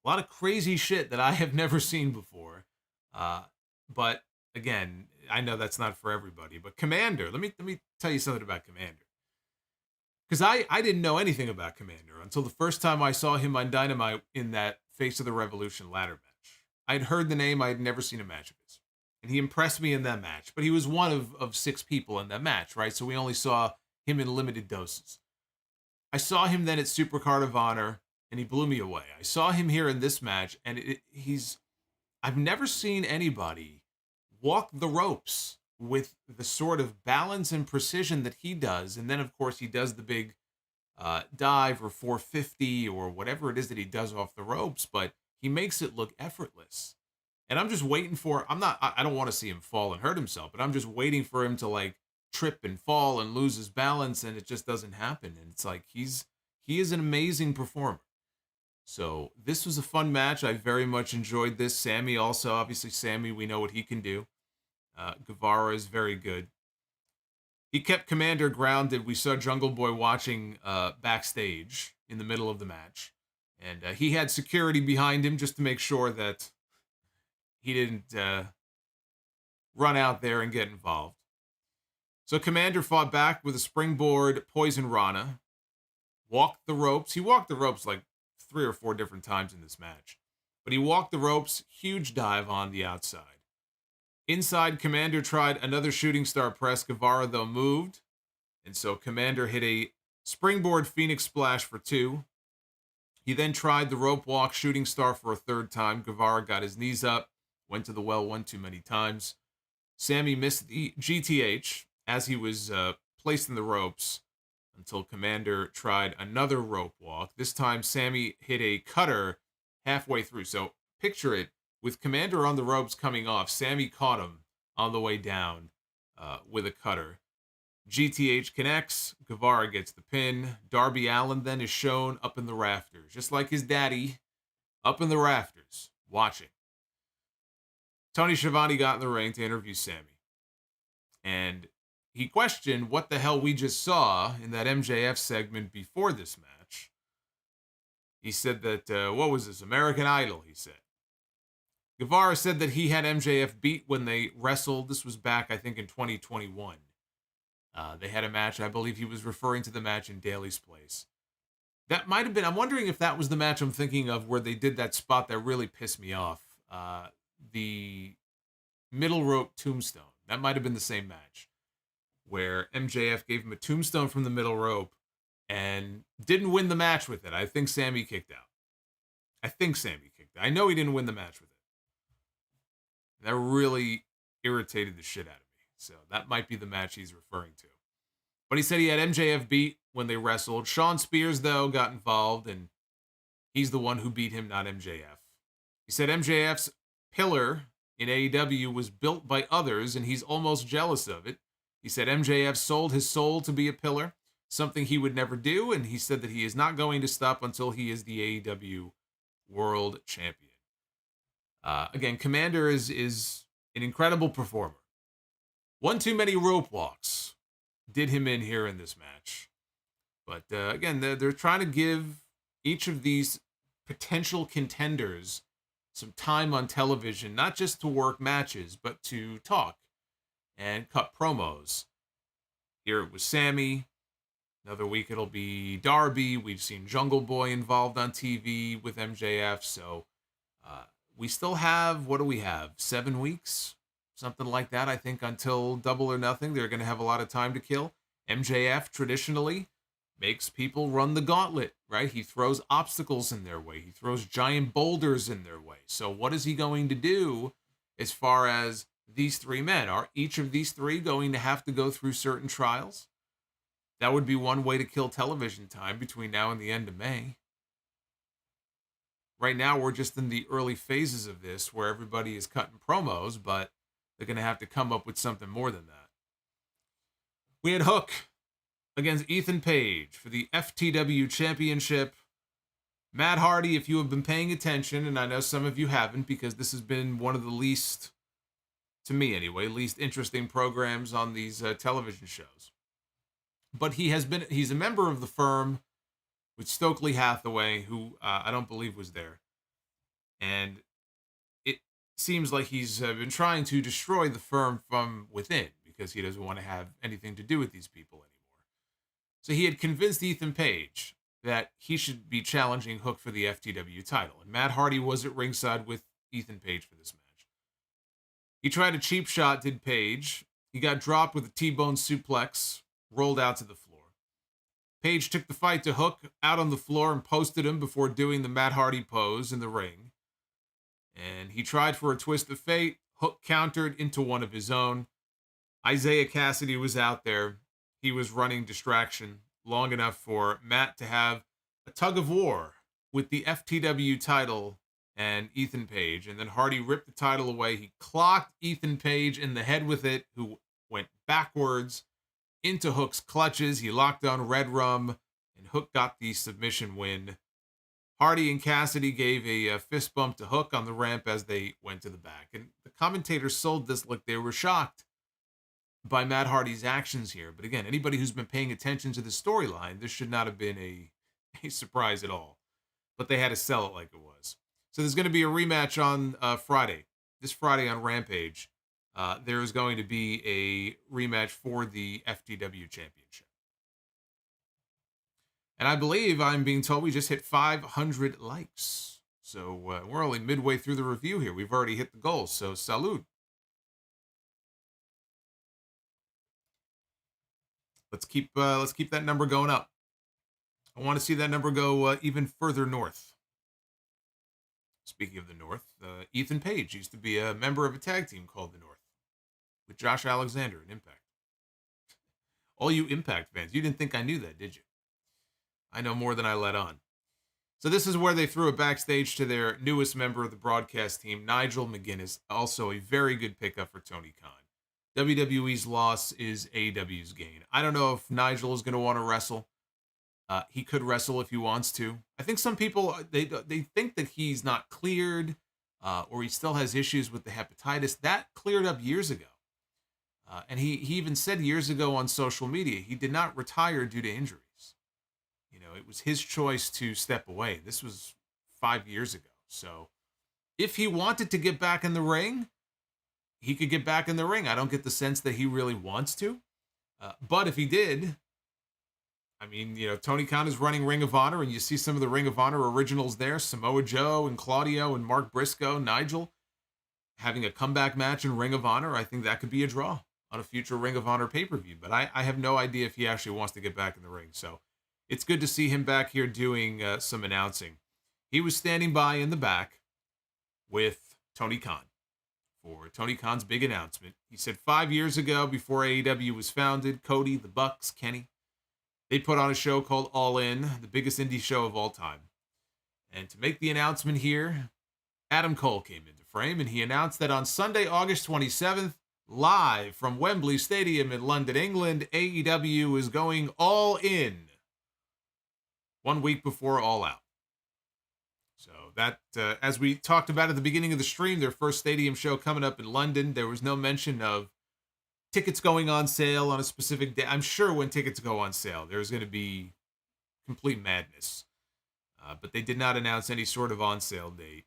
a lot of crazy shit that I have never seen before. But again, I know that's not for everybody. But Komander, let me tell you something about Komander. Because I didn't know anything about Komander until the first time I saw him on Dynamite in that Face of the Revolution ladder match. I'd heard the name, I had never seen a match of his. And he impressed me in that match. But he was one of 6 people in that match, right? So we only saw him in limited doses. I saw him then at Supercard of Honor, and he blew me away. I saw him here in this match, and I've never seen anybody walk the ropes with the sort of balance and precision that he does. And then, of course, he does the big dive or 450 or whatever it is that he does off the ropes, but he makes it look effortless. And I'm just waiting for, I don't want to see him fall and hurt himself, but I'm just waiting for him to like trip and fall and lose his balance, and it just doesn't happen. And it's like, he is an amazing performer. So this was a fun match. I very much enjoyed this. Sammy also, obviously Sammy, we know what he can do. Guevara is very good. He kept Komander grounded. We saw Jungle Boy watching backstage in the middle of the match. And he had security behind him just to make sure that he didn't run out there and get involved. So Komander fought back with a springboard Poison Rana. Walked the ropes. He walked the ropes like 3 or 4 different times in this match. But he walked the ropes. Huge dive on the outside. Inside, Komander tried another shooting star press. Guevara, though, moved. And so Komander hit a springboard Phoenix Splash for 2. He then tried the rope walk shooting star for a 3rd time. Guevara got his knees up. Went to the well one too many times. Sammy missed the GTH as he was placed in the ropes until Komander tried another rope walk. This time, Sammy hit a cutter halfway through. So picture it. With Komander on the ropes coming off, Sammy caught him on the way down with a cutter. GTH connects. Guevara gets the pin. Darby Allin then is shown up in the rafters, just like his daddy, up in the rafters, watching. Tony Schiavone got in the ring to interview Sammy. And he questioned what the hell we just saw in that MJF segment before this match. He said that, what was this, American Idol, he said. Guevara said that he had MJF beat when they wrestled. This was back, I think, in 2021. They had a match. I believe he was referring to the match in Daly's place. That might have been, I'm wondering if that was the match I'm thinking of where they did that spot that really pissed me off. The middle rope tombstone. That might have been the same match where MJF gave him a tombstone from the middle rope and didn't win the match with it. I think Sammy kicked out. I know he didn't win the match with it. That really irritated the shit out of me. So that might be the match he's referring to. But he said he had MJF beat when they wrestled. Shawn Spears, though, got involved, and he's the one who beat him, not MJF. He said MJF's pillar in AEW was built by others, and he's almost jealous of it. He said MJF sold his soul to be a pillar, something he would never do, and he said that he is not going to stop until he is the AEW World Champion. Again, Komander is an incredible performer. One too many rope walks did him in here in this match. But again, they're trying to give each of these potential contenders some time on television, not just to work matches, but to talk and cut promos. Here it was Sammy. Another week it'll be Darby. We've seen Jungle Boy involved on TV with MJF. So we still have, what do we have, 7 weeks? Something like that, I think, until Double or Nothing. They're going to have a lot of time to kill. MJF traditionally makes people run the gauntlet, right? He throws obstacles in their way. He throws giant boulders in their way. So what is he going to do as far as these 3 men? Are each of these 3 going to have to go through certain trials? That would be one way to kill television time between now and the end of May. Right now, we're just in the early phases of this where everybody is cutting promos, but they're going to have to come up with something more than that. We had Hook against Ethan Page for the FTW Championship. Matt Hardy, if you have been paying attention, and I know some of you haven't because this has been one of the least, to me anyway, least interesting programs on these television shows. but he's a member of the firm with Stokely Hathaway, who I don't believe was there. And it seems like he's been trying to destroy the firm from within because he doesn't want to have anything to do with these people anymore. So he had convinced Ethan Page that he should be challenging Hook for the FTW title. And Matt Hardy was at ringside with Ethan Page for this match. He tried a cheap shot, did Page. He got dropped with a T-bone suplex, rolled out to the floor. Page took the fight to Hook out on the floor and posted him before doing the Matt Hardy pose in the ring. And he tried for a twist of fate. Hook countered into one of his own. Isaiah Cassidy was out there. He was running distraction long enough for Matt to have a tug of war with the FTW title and Ethan Page. And then Hardy ripped the title away. He clocked Ethan Page in the head with it, who went backwards into Hook's clutches. He locked on Red Rum, and Hook got the submission win. Hardy and Cassidy gave a fist bump to Hook on the ramp as they went to the back. And the commentators sold this like they were shocked by Matt Hardy's actions here. But again, anybody who's been paying attention to the storyline, this should not have been a surprise at all. But they had to sell it like it was. So there's going to be a rematch on Friday. This Friday on Rampage. There is going to be a rematch for the FTW Championship. And I believe I'm being told we just hit 500 likes. So we're only midway through the review here. We've already hit the goal. So salud. Let's keep that number going up. I want to see that number go even further north. Speaking of the North, Ethan Page used to be a member of a tag team called the North with Josh Alexander in Impact. All you Impact fans, you didn't think I knew that, did you? I know more than I let on. So this is where they threw it backstage to their newest member of the broadcast team, Nigel McGuinness, also a very good pickup for Tony Khan. WWE's loss is AEW's gain. I don't know if Nigel is going to want to wrestle. He could wrestle if he wants to. I think some people, they think that he's not cleared or he still has issues with the hepatitis. That cleared up years ago. And he even said years ago on social media, he did not retire due to injuries. You know, it was his choice to step away. This was 5 years ago. So if he wanted to get back in the ring, he could get back in the ring. I don't get the sense that he really wants to. But if he did, I mean, you know, Tony Khan is running Ring of Honor, and you see some of the Ring of Honor originals there. Samoa Joe and Claudio and Mark Briscoe, Nigel, having a comeback match in Ring of Honor. I think that could be a draw on a future Ring of Honor pay-per-view. But I have no idea if he actually wants to get back in the ring. So it's good to see him back here doing some announcing. He was standing by in the back with Tony Khan for Tony Khan's big announcement. He said 5 years ago, before AEW was founded, Cody, the Bucks, Kenny, they put on a show called All In, the biggest indie show of all time. And to make the announcement here, Adam Cole came into frame, and he announced that on Sunday, August 27th, live from Wembley Stadium in London, England, AEW is going all in 1 week before All Out. So that, as we talked about at the beginning of the stream, their first stadium show coming up in London, there was no mention of tickets going on sale on a specific day. I'm sure when tickets go on sale, there's going to be complete madness. But they did not announce any sort of on sale date.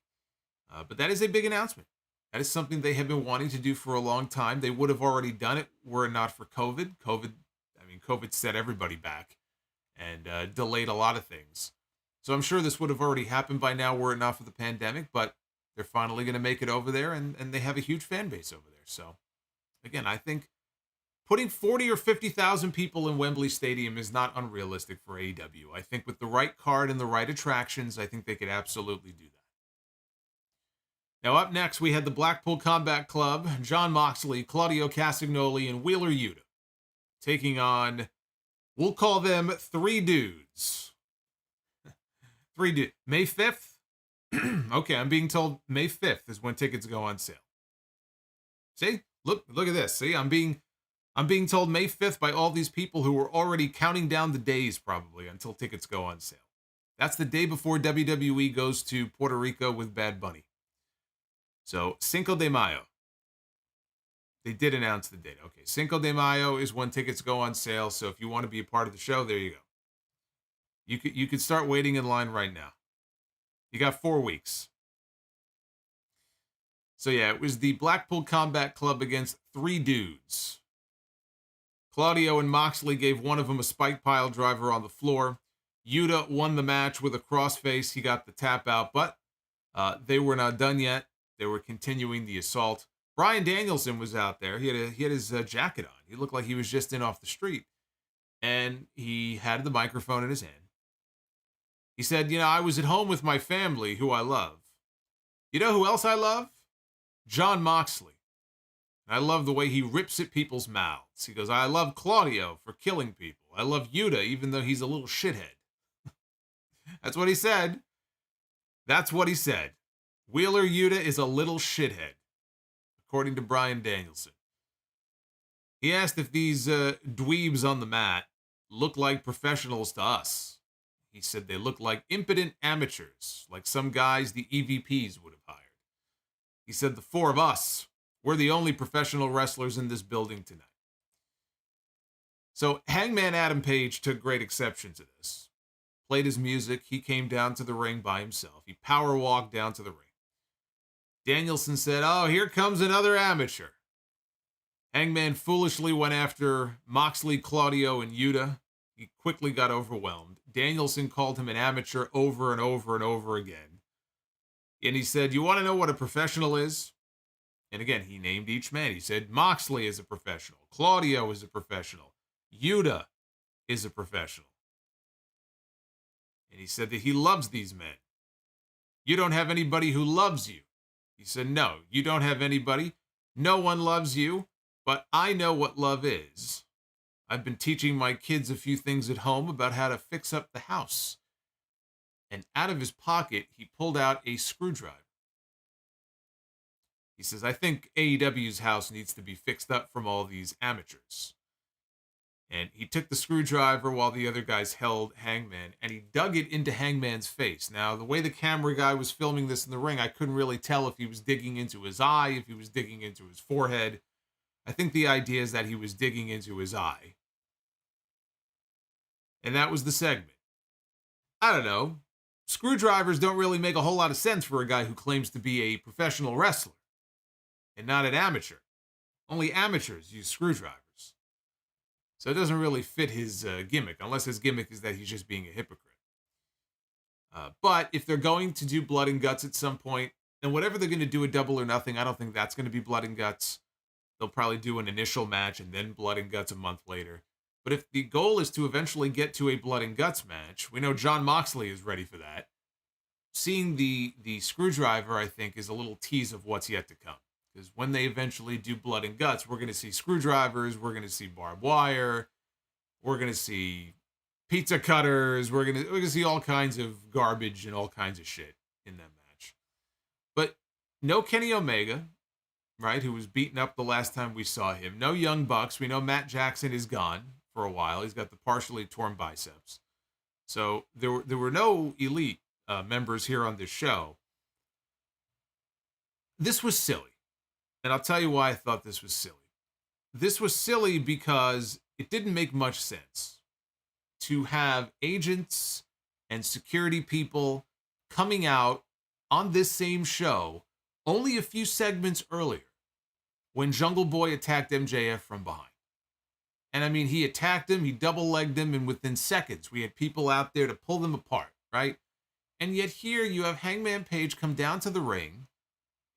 But that is a big announcement. That is something they have been wanting to do for a long time. They would have already done it were it not for COVID. COVID set everybody back and delayed a lot of things. So I'm sure this would have already happened by now were it not for the pandemic, but they're finally going to make it over there, and they have a huge fan base over there. So, again, I think putting 40 or 50,000 people in Wembley Stadium is not unrealistic for AEW. I think with the right card and the right attractions, I think they could absolutely do that. Now, up next, we had the Blackpool Combat Club, Jon Moxley, Claudio Castagnoli, and Wheeler Yuta taking on, we'll call them three dudes. May 5th? Okay, I'm being told May 5th is when tickets go on sale. See? Look at this. See, I'm being told May 5th by all these people who are already counting down the days probably until tickets go on sale. That's the day before WWE goes to Puerto Rico with Bad Bunny. So, Cinco de Mayo. They did announce the date. Okay, Cinco de Mayo is when tickets go on sale. So if you want to be a part of the show, there you go. You could start waiting in line right now. You got 4 weeks. So yeah, it was the Blackpool Combat Club against 3 dudes. Claudio and Moxley gave one of them a spike pile driver on the floor. Yuta won the match with a crossface. He got the tap out, but they were not done yet. They were continuing the assault. Bryan Danielson was out there. He had his jacket on. He looked like he was just in off the street. And he had the microphone in his hand. He said, I was at home with my family, who I love. You know who else I love? Jon Moxley. I love the way he rips at people's mouths. He goes, I love Claudio for killing people. I love Yuta, even though he's a little shithead. That's what he said. That's what he said. Wheeler Yuta is a little shithead, according to Bryan Danielson. He asked if these dweebs on the mat look like professionals to us. He said they look like impotent amateurs, like some guys the EVPs would have hired. He said the 4 of us, we're the only professional wrestlers in this building tonight. So Hangman Adam Page took great exception to this. Played his music. He came down to the ring by himself. He power walked down to the ring. Danielson said, oh, here comes another amateur. Hangman foolishly went after Moxley, Claudio, and Yuta. He quickly got overwhelmed. Danielson called him an amateur over and over and over again. And he said, you want to know what a professional is? And again, he named each man. He said, Moxley is a professional. Claudio is a professional. Yuta is a professional. And he said that he loves these men. You don't have anybody who loves you. He said, no, you don't have anybody. No one loves you, but I know what love is. I've been teaching my kids a few things at home about how to fix up the house. And out of his pocket, he pulled out a screwdriver. He says, I think AEW's house needs to be fixed up from all these amateurs. And he took the screwdriver while the other guys held Hangman, and he dug it into Hangman's face. Now, the way the camera guy was filming this in the ring, I couldn't really tell if he was digging into his eye, if he was digging into his forehead. I think the idea is that he was digging into his eye. And that was the segment. I don't know. Screwdrivers don't really make a whole lot of sense for a guy who claims to be a professional wrestler and not an amateur. Only amateurs use screwdrivers. So it doesn't really fit his gimmick, unless his gimmick is that he's just being a hypocrite. But if they're going to do blood and guts at some point, then whatever they're going to do at Double or Nothing, I don't think that's going to be blood and guts. They'll probably do an initial match and then blood and guts a month later. But if the goal is to eventually get to a blood and guts match, we know Jon Moxley is ready for that. Seeing the screwdriver, I think, is a little tease of what's yet to come. Because when they eventually do blood and guts, we're going to see screwdrivers, we're going to see barbed wire, we're going to see pizza cutters, we're going to see all kinds of garbage and all kinds of shit in that match. But no Kenny Omega, right, who was beaten up the last time we saw him. No Young Bucks. We know Matt Jackson is gone for a while. He's got the partially torn biceps. So there were no elite members here on this show. This was silly. And I'll tell you why I thought this was silly. This was silly because it didn't make much sense to have agents and security people coming out on this same show only a few segments earlier when Jungle Boy attacked MJF from behind. And I mean, he attacked him, he double-legged him, and within seconds, we had people out there to pull them apart, right? And yet here you have Hangman Page come down to the ring,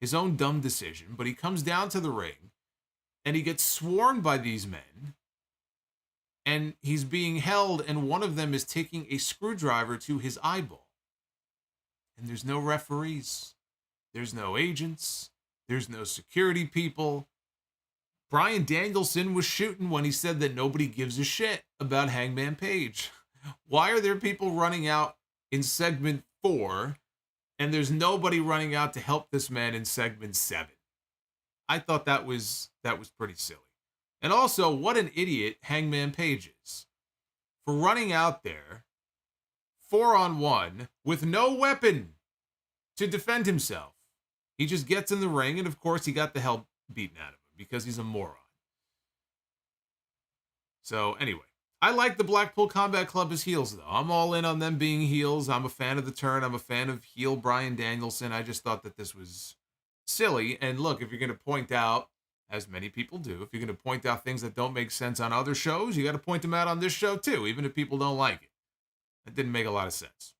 his own dumb decision, but he comes down to the ring and he gets sworn by these men and he's being held and one of them is taking a screwdriver to his eyeball. And there's no referees. There's no agents. There's no security people. Bryan Danielson was shooting when he said that nobody gives a shit about Hangman Page. Why are there people running out in segment 4 and there's nobody running out to help this man in segment 7? I thought that was pretty silly. And also, what an idiot Hangman Page is for running out there 4-on-1 with no weapon to defend himself. He just gets in the ring, and of course, he got the hell beaten out of him because he's a moron. So anyway, I like the Blackpool Combat Club as heels, though. I'm all in on them being heels. I'm a fan of the turn. I'm a fan of heel Bryan Danielson. I just thought that this was silly. And look, if you're going to point out, as many people do, if you're going to point out things that don't make sense on other shows, you got to point them out on this show too, even if people don't like it. That didn't make a lot of sense.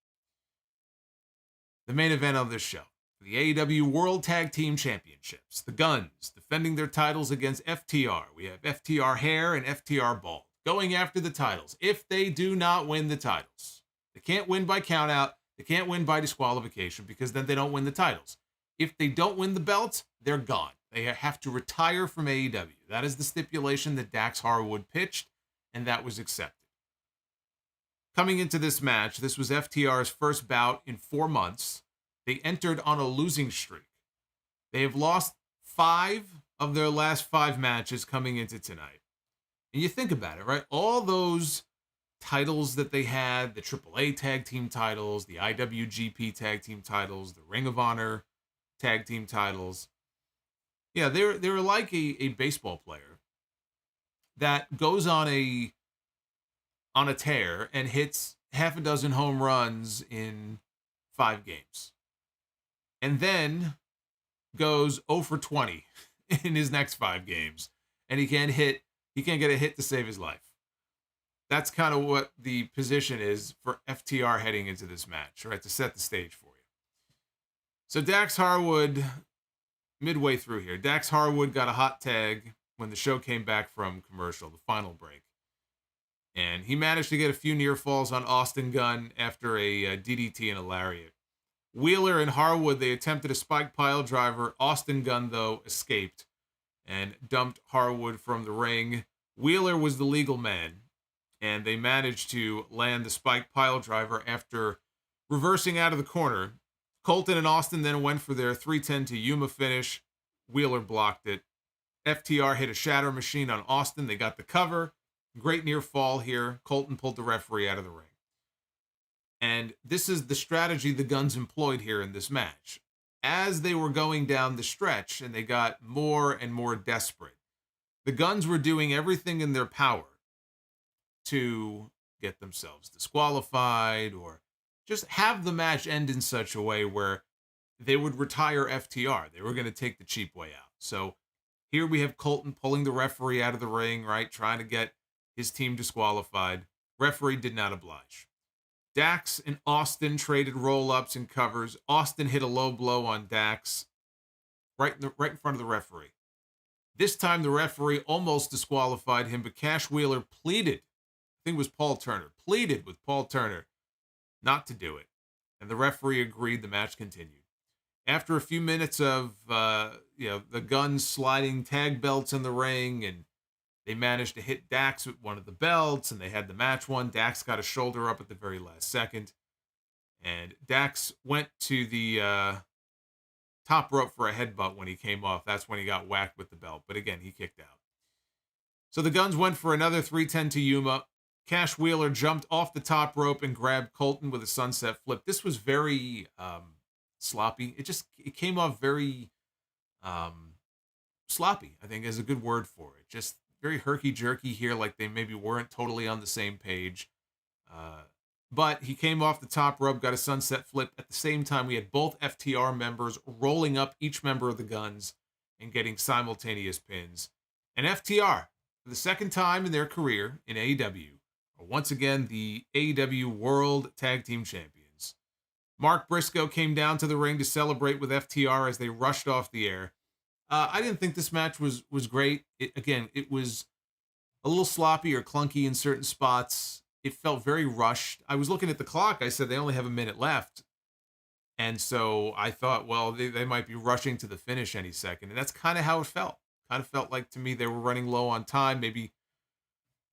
The main event of this show, the AEW World Tag Team Championships. The Guns defending their titles against FTR. We have FTR Hair and FTR Bald going after the titles. If they do not win the titles, they can't win by countout. They can't win by disqualification because then they don't win the titles. If they don't win the belts, they're gone. They have to retire from AEW. That is the stipulation that Dax Harwood pitched, and that was accepted. Coming into this match, this was FTR's first bout in 4 months. They entered on a losing streak. They have lost 5 of their last 5 matches coming into tonight. And you think about it, right? All those titles that they had, the AAA tag team titles, the IWGP tag team titles, the Ring of Honor tag team titles. Yeah, they're like a baseball player that goes on a tear and hits half a dozen home runs in 5 games. And then goes 0 for 20 in his next 5 games. And he can't get a hit to save his life. That's kind of what the position is for FTR heading into this match, right? To set the stage for you. So Dax Harwood, midway through here, Dax Harwood got a hot tag when the show came back from commercial, the final break. And he managed to get a few near falls on Austin Gunn after a DDT and a lariat. Wheeler and Harwood, they attempted a spike pile driver. Austin Gunn, though, escaped and dumped Harwood from the ring. Wheeler was the legal man, and they managed to land the spike pile driver after reversing out of the corner. Colton and Austin then went for their 310 to Yuma finish. Wheeler blocked it. FTR hit a shatter machine on Austin. They got the cover. Great near fall here. Colton pulled the referee out of the ring. And this is the strategy the Guns employed here in this match. As they were going down the stretch and they got more and more desperate, the Guns were doing everything in their power to get themselves disqualified or just have the match end in such a way where they would retire FTR. They were going to take the cheap way out. So here we have Colton pulling the referee out of the ring, right? Trying to get his team disqualified. Referee did not oblige. Dax and Austin traded roll-ups and covers. Austin hit a low blow on Dax right in front of the referee. This time the referee almost disqualified him, but Cash Wheeler pleaded, I think it was Paul Turner, pleaded with Paul Turner not to do it. And the referee agreed. The match continued. After a few minutes of the Guns sliding tag belts in the ring, and they managed to hit Dax with one of the belts, and they had the match won. Dax got a shoulder up at the very last second. And Dax went to the top rope for a headbutt when he came off. That's when he got whacked with the belt. But again, he kicked out. So the Guns went for another 310 to Yuma. Cash Wheeler jumped off the top rope and grabbed Colton with a sunset flip. This was very sloppy. It came off very sloppy, I think is a good word for it. Just very herky-jerky here, like they maybe weren't totally on the same page. But he came off the top rope, got a sunset flip. At the same time, we had both FTR members rolling up each member of the Guns and getting simultaneous pins. And FTR, for the second time in their career in AEW, are once again the AEW World Tag Team Champions. Mark Briscoe came down to the ring to celebrate with FTR as they rushed off the air. I didn't think this match was great. It was a little sloppy or clunky in certain spots. It felt very rushed. I was looking at the clock. I said they only have a minute left. And so I thought, well, they might be rushing to the finish any second. And that's kind of how it felt. Kind of felt like to me they were running low on time. Maybe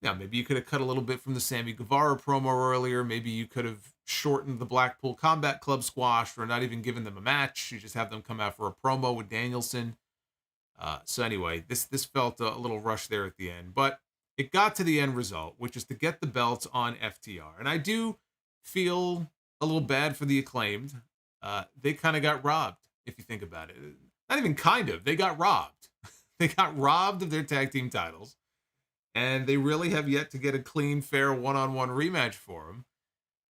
you could have cut a little bit from the Sammy Guevara promo earlier. Maybe you could have shortened the Blackpool Combat Club squash or not even given them a match. You just have them come out for a promo with Danielson. So anyway, this felt a little rushed there at the end, but it got to the end result, which is to get the belts on FTR. And I do feel a little bad for the Acclaimed. They kind of got robbed, if you think about it. Not even kind of, they got robbed. They got robbed of their tag team titles, and they really have yet to get a clean, fair one-on-one rematch for them.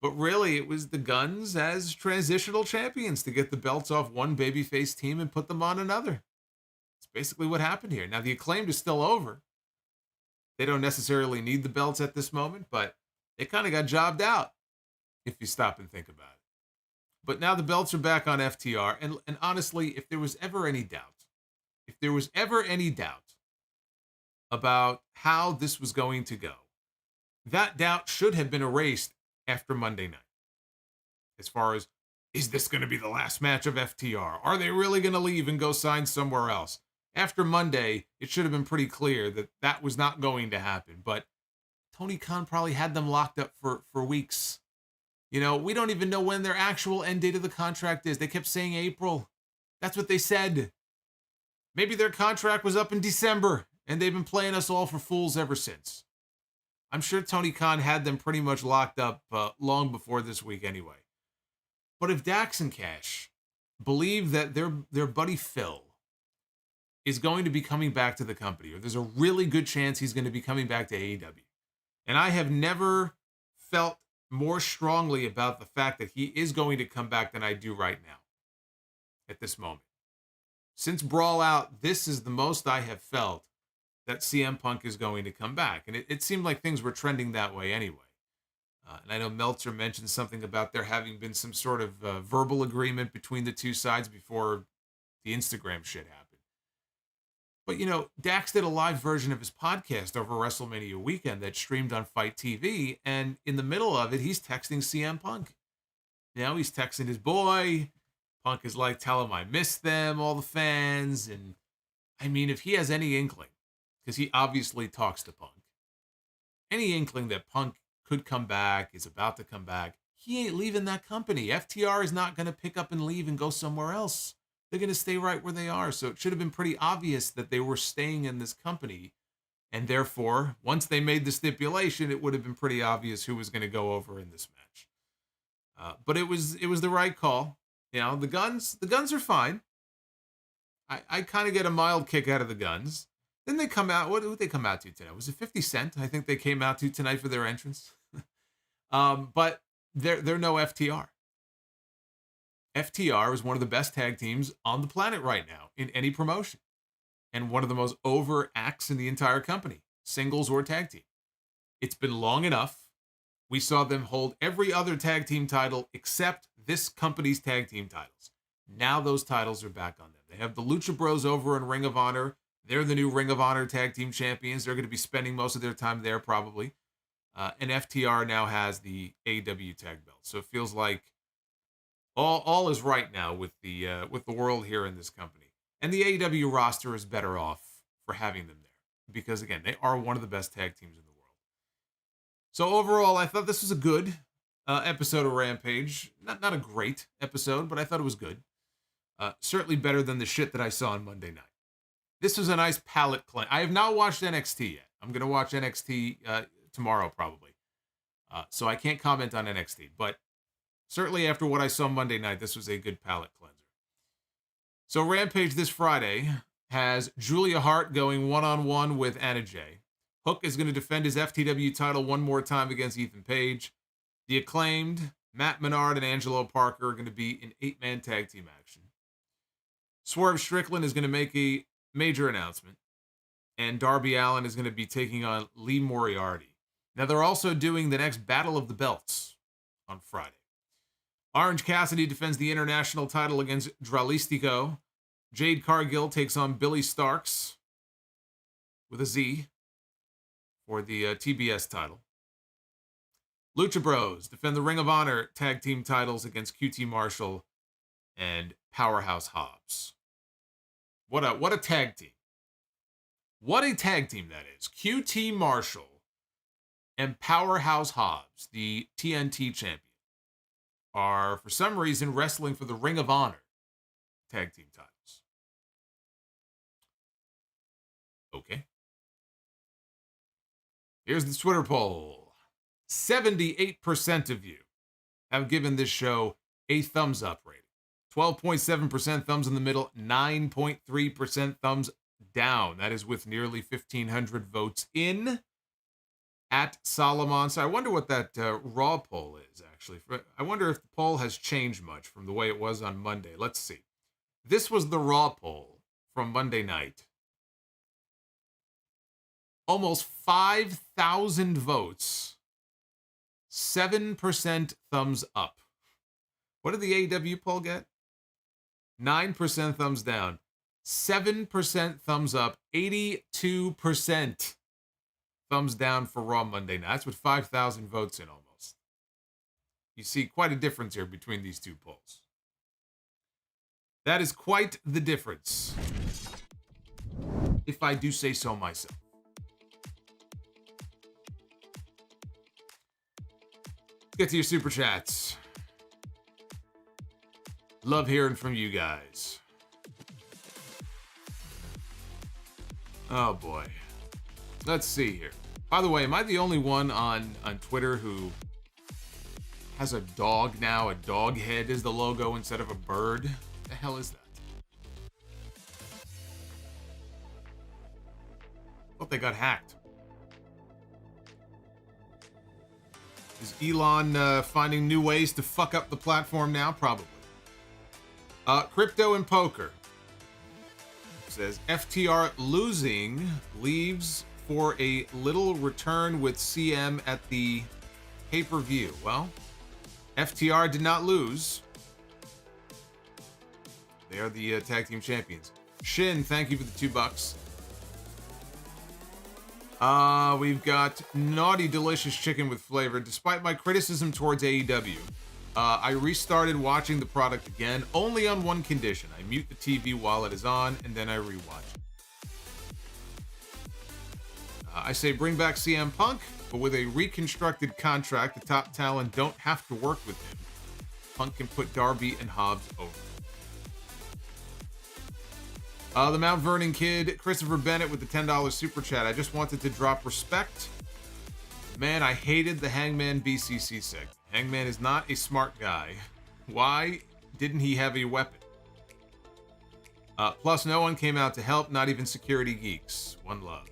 But really, it was the Guns as transitional champions to get the belts off one babyface team and put them on another. It's basically what happened here. Now, the Acclaimed is still over. They don't necessarily need the belts at this moment, but they kind of got jobbed out, if you stop and think about it. But now the belts are back on FTR, and honestly, if there was ever any doubt about how this was going to go, that doubt should have been erased after Monday night. As far as, is this going to be the last match of FTR? Are they really going to leave and go sign somewhere else? After Monday, it should have been pretty clear that that was not going to happen. But Tony Khan probably had them locked up for weeks. You know, we don't even know when their actual end date of the contract is. They kept saying April. That's what they said. Maybe their contract was up in December, and they've been playing us all for fools ever since. I'm sure Tony Khan had them pretty much locked up long before this week anyway. But if Dax and Cash believe that their buddy Phil is going to be coming back to the company, or there's a really good chance he's going to be coming back to AEW, and I have never felt more strongly about the fact that he is going to come back than I do right now at this moment. Since Brawl Out, this is the most I have felt that CM Punk is going to come back. And it seemed like things were trending that way anyway. And I know Meltzer mentioned something about there having been some sort of verbal agreement between the two sides before the Instagram shit happened. But, you know, Dax did a live version of his podcast over WrestleMania weekend that streamed on Fight TV. And in the middle of it, he's texting CM Punk. You know, he's texting his boy. Punk is like, tell him I miss them, all the fans. And I mean, if he has any inkling, because he obviously talks to Punk, any inkling that Punk could come back, is about to come back, he ain't leaving that company. FTR is not going to pick up and leave and go somewhere else. They're going to stay right where they are. So it should have been pretty obvious that they were staying in this company. And therefore, once they made the stipulation, it would have been pretty obvious who was going to go over in this match. But it was the right call. You know, the Guns are fine. I kind of get a mild kick out of the Guns. Then they come out. What did they come out to tonight? Was it 50 Cent? I think they came out to tonight for their entrance. But they're no FTR. FTR is one of the best tag teams on the planet right now in any promotion, and one of the most over acts in the entire company, singles or tag team. It's been long enough. We saw them hold every other tag team title except this company's tag team titles. Now those titles are back on them. They have the Lucha Bros over in Ring of Honor. They're the new Ring of Honor tag team champions. They're going to be spending most of their time there probably. And FTR now has the AEW tag belt. So it feels like all is right now with the world here in this company. And the AEW roster is better off for having them there. Because again, they are one of the best tag teams in the world. So overall, I thought this was a good episode of Rampage. Not a great episode, but I thought it was good. Certainly better than the shit that I saw on Monday night. This was a nice palate cleanse. I have not watched NXT yet. I'm going to watch NXT tomorrow probably. So I can't comment on NXT. But certainly after what I saw Monday night, this was a good palate cleanser. So Rampage this Friday has Julia Hart going one-on-one with Anna Jay. Hook is going to defend his FTW title one more time against Ethan Page. The Acclaimed, Matt Menard, and Angelo Parker are going to be in 8-man tag team action. Swerve Strickland is going to make a major announcement. And Darby Allin is going to be taking on Lee Moriarty. Now, they're also doing the next Battle of the Belts on Friday. Orange Cassidy defends the international title against Dralistico. Jade Cargill takes on Billy Starks with a Z for the TBS title. Lucha Bros defend the Ring of Honor tag team titles against QT Marshall and Powerhouse Hobbs. What a tag team. What a tag team that is. QT Marshall and Powerhouse Hobbs, the TNT champion, are for some reason wrestling for the Ring of Honor tag team titles. Okay. Here's the Twitter poll. 78% of you have given this show a thumbs up rating. 12.7% thumbs in the middle, 9.3% thumbs down. That is with nearly 1,500 votes in. At Solomonster. I wonder what that Raw poll is, actually. I wonder if the poll has changed much from the way it was on Monday. Let's see. This was the Raw poll from Monday night. Almost 5,000 votes. 7% thumbs up. What did the AEW poll get? 9% thumbs down. 7% thumbs up. 82% thumbs down for Raw Monday night. That's with 5,000 votes in almost. You see quite a difference here between these two polls. That is quite the difference, if I do say so myself. Get to your super chats. Love hearing from you guys. Oh boy. Let's see here. By the way, am I the only one on Twitter who has a dog now? A dog head is the logo instead of a bird? What the hell is that? Thought they got hacked. Is Elon finding new ways to fuck up the platform now? Probably. Crypto and Poker says FTR losing leaves for a little return with CM at the pay-per-view. Well, FTR did not lose. They are the tag team champions. Shin, thank you for the $2. We've got Naughty Delicious Chicken with Flavor. Despite my criticism towards AEW, I restarted watching the product again, only on one condition. I mute the TV while it is on, and then I rewatch it. I say bring back CM Punk, but with a reconstructed contract, the top talent don't have to work with him. Punk can put Darby and Hobbs over. The Mount Vernon Kid, Christopher Bennett with the $10 super chat. I just wanted to drop respect. Man, I hated the Hangman BCC segment. Hangman is not a smart guy. Why didn't he have a weapon? Plus, no one came out to help, not even security geeks. One love.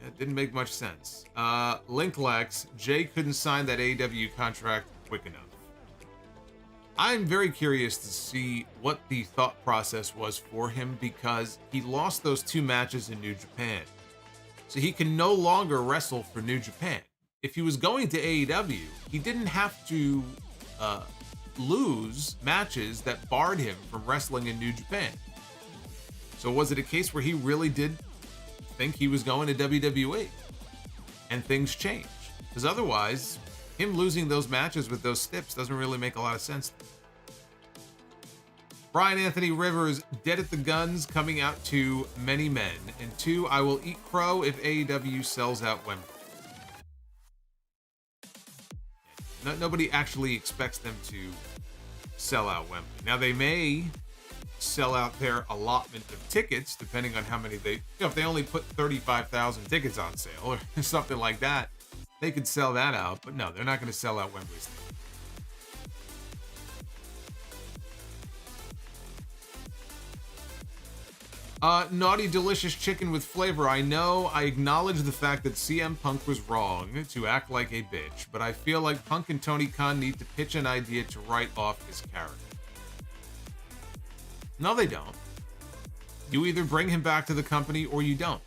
It didn't make much sense. Linklex, Jay couldn't sign that AEW contract quick enough. I'm very curious to see what the thought process was for him, because he lost those 2 matches in New Japan. So he can no longer wrestle for New Japan. If he was going to AEW, he didn't have to lose matches that barred him from wrestling in New Japan. So was it a case where he really did think he was going to WWE and things changed? Because otherwise, him losing those matches with those stips doesn't really make a lot of sense. Brian Anthony Rivers, dead at the guns, coming out to many men. And 2, I will eat crow if AEW sells out Wembley. Nobody actually expects them to sell out Wembley. Now, they may sell out their allotment of tickets, depending on how many if they only put 35,000 tickets on sale or something like that, they could sell that out. But no, they're not going to sell out Wembley Stadium. Naughty Delicious Chicken with Flavor. I know, I acknowledge the fact that CM Punk was wrong to act like a bitch, but I feel like Punk and Tony Khan need to pitch an idea to write off his character. No, they don't. You either bring him back to the company or you don't.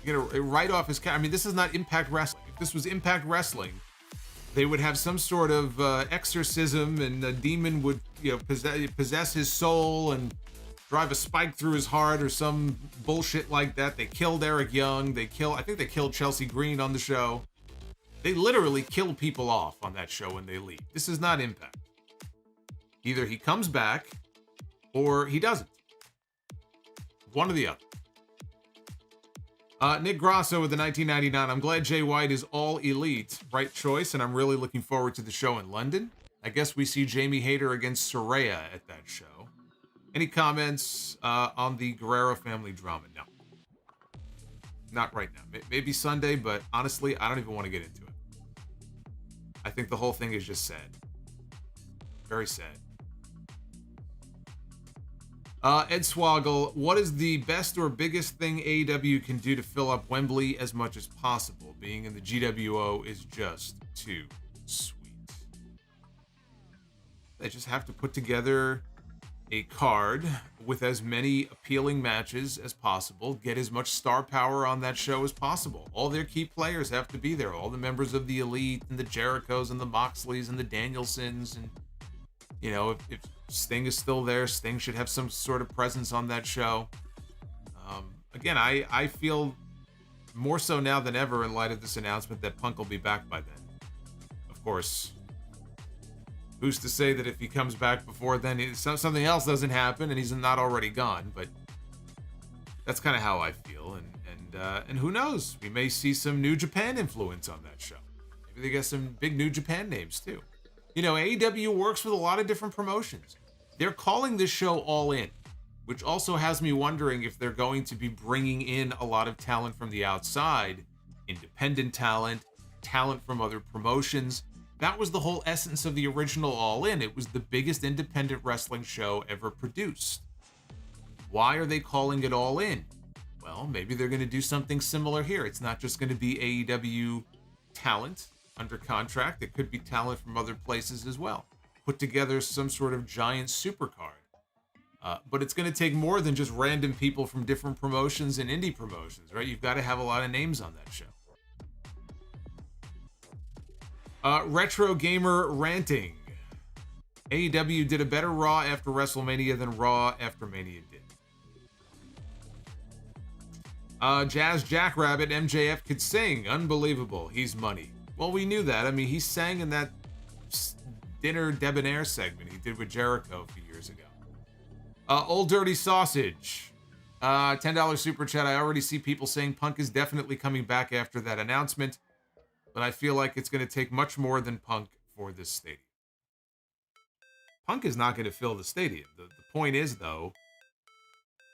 You're gonna write off his character. I mean, this is not Impact Wrestling. If this was Impact Wrestling, they would have some sort of exorcism, and the demon would, possess his soul and drive a spike through his heart or some bullshit like that. They killed Eric Young. I think they killed Chelsea Green on the show. They literally kill people off on that show when they leave. This is not Impact. Either he comes back or he doesn't. One or the other. Nick Grasso with the 1999. I'm glad Jay White is all elite. Right choice, and I'm really looking forward to the show in London. I guess we see Jamie Hayter against Saraya at that show. Any comments on the Guevara family drama? No. Not right now. Maybe Sunday, but honestly, I don't even want to get into it. I think the whole thing is just sad. Very sad. Ed Swoggle, what is the best or biggest thing AEW can do to fill up Wembley as much as possible? Being in the GWO is just too sweet. They just have to put together a card with as many appealing matches as possible, get as much star power on that show as possible. All their key players have to be there. All the members of the Elite and the Jerichos and the Moxleys and the Danielsons. And, you know, if Sting is still there, Sting should have some sort of presence on that show. Again, I feel more so now than ever in light of this announcement that Punk will be back by then. Of course, who's to say that if he comes back before then, something else doesn't happen and he's not already gone? But that's kind of how I feel. And who knows? We may see some New Japan influence on that show. Maybe they get some big New Japan names too. You know, AEW works with a lot of different promotions. They're calling this show All In, which also has me wondering if they're going to be bringing in a lot of talent from the outside, independent talent, talent from other promotions. That was the whole essence of the original All In. It was the biggest independent wrestling show ever produced. Why are they calling it All In? Well, maybe they're going to do something similar here. It's not just going to be AEW talent under contract. It could be talent from other places as well. Put together some sort of giant supercard. But it's going to take more than just random people from different promotions and indie promotions, right? You've got to have a lot of names on that show. Retro Gamer ranting. AEW did a better Raw after WrestleMania than Raw after Mania did. Jazz Jackrabbit, MJF could sing. Unbelievable. He's money. Well, we knew that. I mean, he sang in that dinner debonair segment he did with Jericho a few years ago. Old Dirty Sausage. $10 super chat. I already see people saying Punk is definitely coming back after that announcement, but I feel like it's going to take much more than Punk for this stadium. Punk is not going to fill the stadium. The point is, though,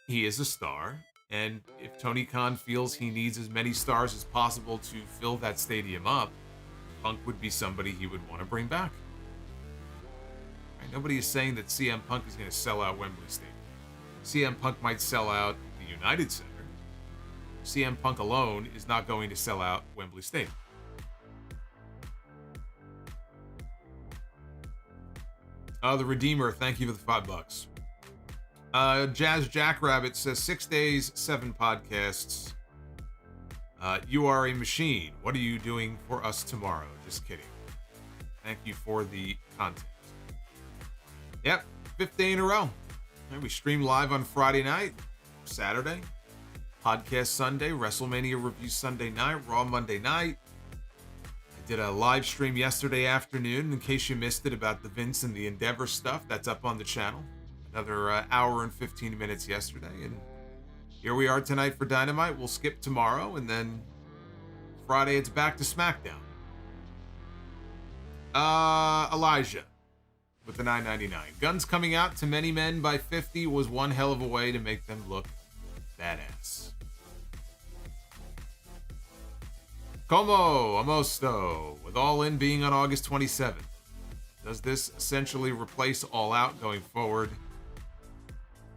he is a star, and if Tony Khan feels he needs as many stars as possible to fill that stadium up, Punk would be somebody he would want to bring back. Right? Nobody is saying that CM Punk is going to sell out Wembley Stadium. CM Punk might sell out the United Center. CM Punk alone is not going to sell out Wembley Stadium. The Redeemer, thank you for the $5. Jazz Jackrabbit says 6 days, 7 podcasts. You are a machine. What are you doing for us tomorrow? Just kidding. Thank you for the content. Yep, 5th day in a row. We stream live on Friday night, Saturday, podcast Sunday, WrestleMania review Sunday night, Raw Monday night. I did a live stream yesterday afternoon, in case you missed it, about the Vince and the Endeavor stuff. That's up on the channel. Another hour and 15 minutes yesterday, and here we are tonight for Dynamite. We'll skip tomorrow, and then Friday it's back to SmackDown. Elijah with the $9.99. Guns coming out to many men by 50 was one hell of a way to make them look badass. Como Amosto, with All In being on August 27th. Does this essentially replace All Out going forward?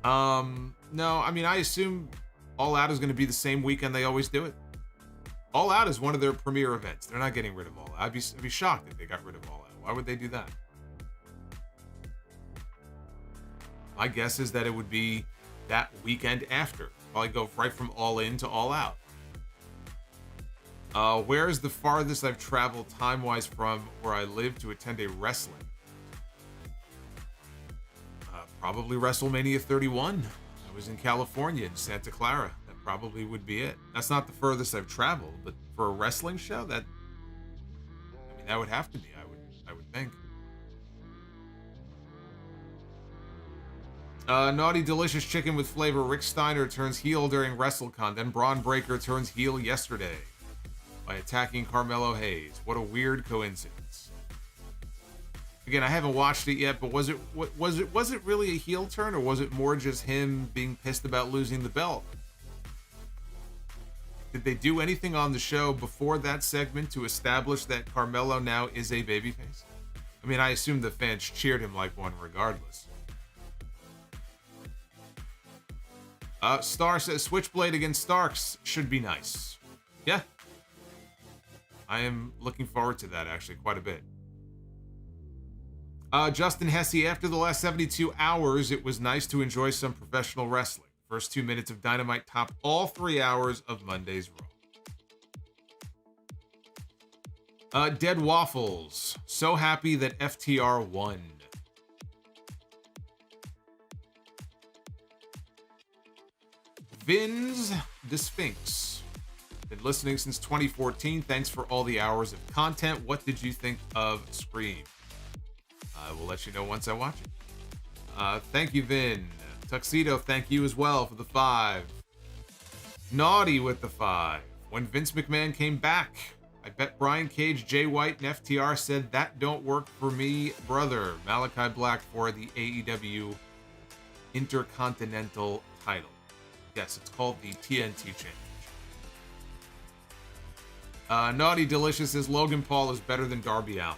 No, I mean, I assume All Out is going to be the same weekend they always do it. All Out is one of their premier events. They're not getting rid of All Out. I'd be shocked if they got rid of All Out. Why would they do that? My guess is that it would be that weekend after. Probably go right from All In to All Out. Where is the farthest I've traveled time-wise from where I live to attend a wrestling? Probably WrestleMania 31. I was in California, in Santa Clara. That probably would be it. That's not the furthest I've traveled, but for a wrestling show, that would have to be, I would think. Naughty Delicious Chicken with Flavor. Rick Steiner turns heel during WrestleCon. Then Braun Breaker turns heel yesterday by attacking Carmelo Hayes. What a weird coincidence. Again, I haven't watched it yet, but was it really a heel turn, or was it more just him being pissed about losing the belt? Did they do anything on the show before that segment to establish that Carmelo now is a babyface? I mean, I assume the fans cheered him like one regardless. Star says Switchblade against Starks should be nice. Yeah. I am looking forward to that, actually, quite a bit. Justin Hesse, after the last 72 hours, it was nice to enjoy some professional wrestling. First 2 minutes of Dynamite topped all 3 hours of Monday's Raw. Dead Waffles, so happy that FTR won. Vins the Sphinx. Been listening since 2014. Thanks for all the hours of content. What did you think of Scream? I will let you know once I watch it. Thank you, Vin. Tuxedo, thank you as well for the 5. Naughty with the 5. When Vince McMahon came back, I bet Brian Cage, Jay White, and FTR said that don't work for me, brother. Malachi Black for the AEW Intercontinental title. Yes, it's called the TNT Championship. Naughty Delicious says Logan Paul is better than Darby Allin.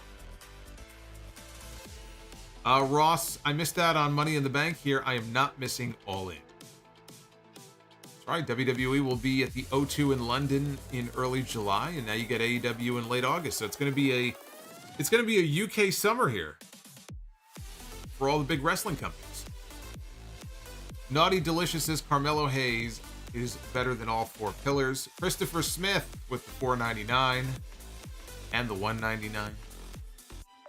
Ross, I missed out on Money in the Bank here. I am not missing All In. That's right, WWE will be at the O2 in London in early July, and now you get AEW in late August. So it's going to be a UK summer here for all the big wrestling companies. Naughty Delicious says Carmelo Hayes is better than all 4 pillars. Christopher Smith with the $4.99 and the $1.99.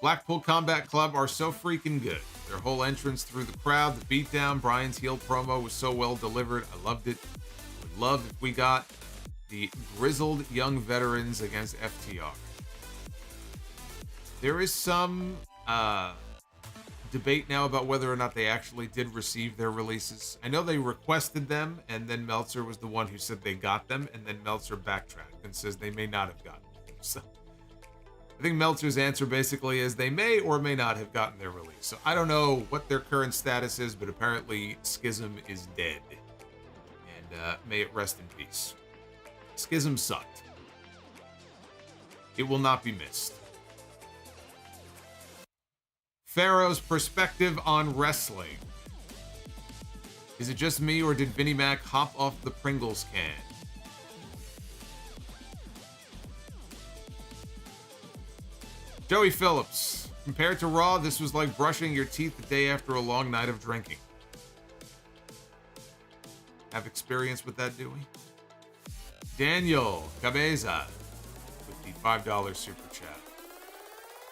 Blackpool Combat Club are so freaking good. Their whole entrance through the crowd, the beatdown, Brian's heel promo was so well delivered. I loved it. Would love if we got the grizzled young veterans against FTR. There is some debate now about whether or not they actually did receive their releases. I know they requested them, and then Meltzer was the one who said they got them, and then Meltzer backtracked and says they may not have gotten them. So I think Meltzer's answer basically is they may or may not have gotten their release. So I don't know what their current status is, but apparently Schism is dead. And may it rest in peace. Schism sucked. It will not be missed. Pharaoh's perspective on wrestling. Is it just me, or did Vinnie Mac hop off the Pringles can? Joey Phillips. Compared to Raw, this was like brushing your teeth the day after a long night of drinking. Have experience with that, do we? Daniel Cabeza with the $5 super chat.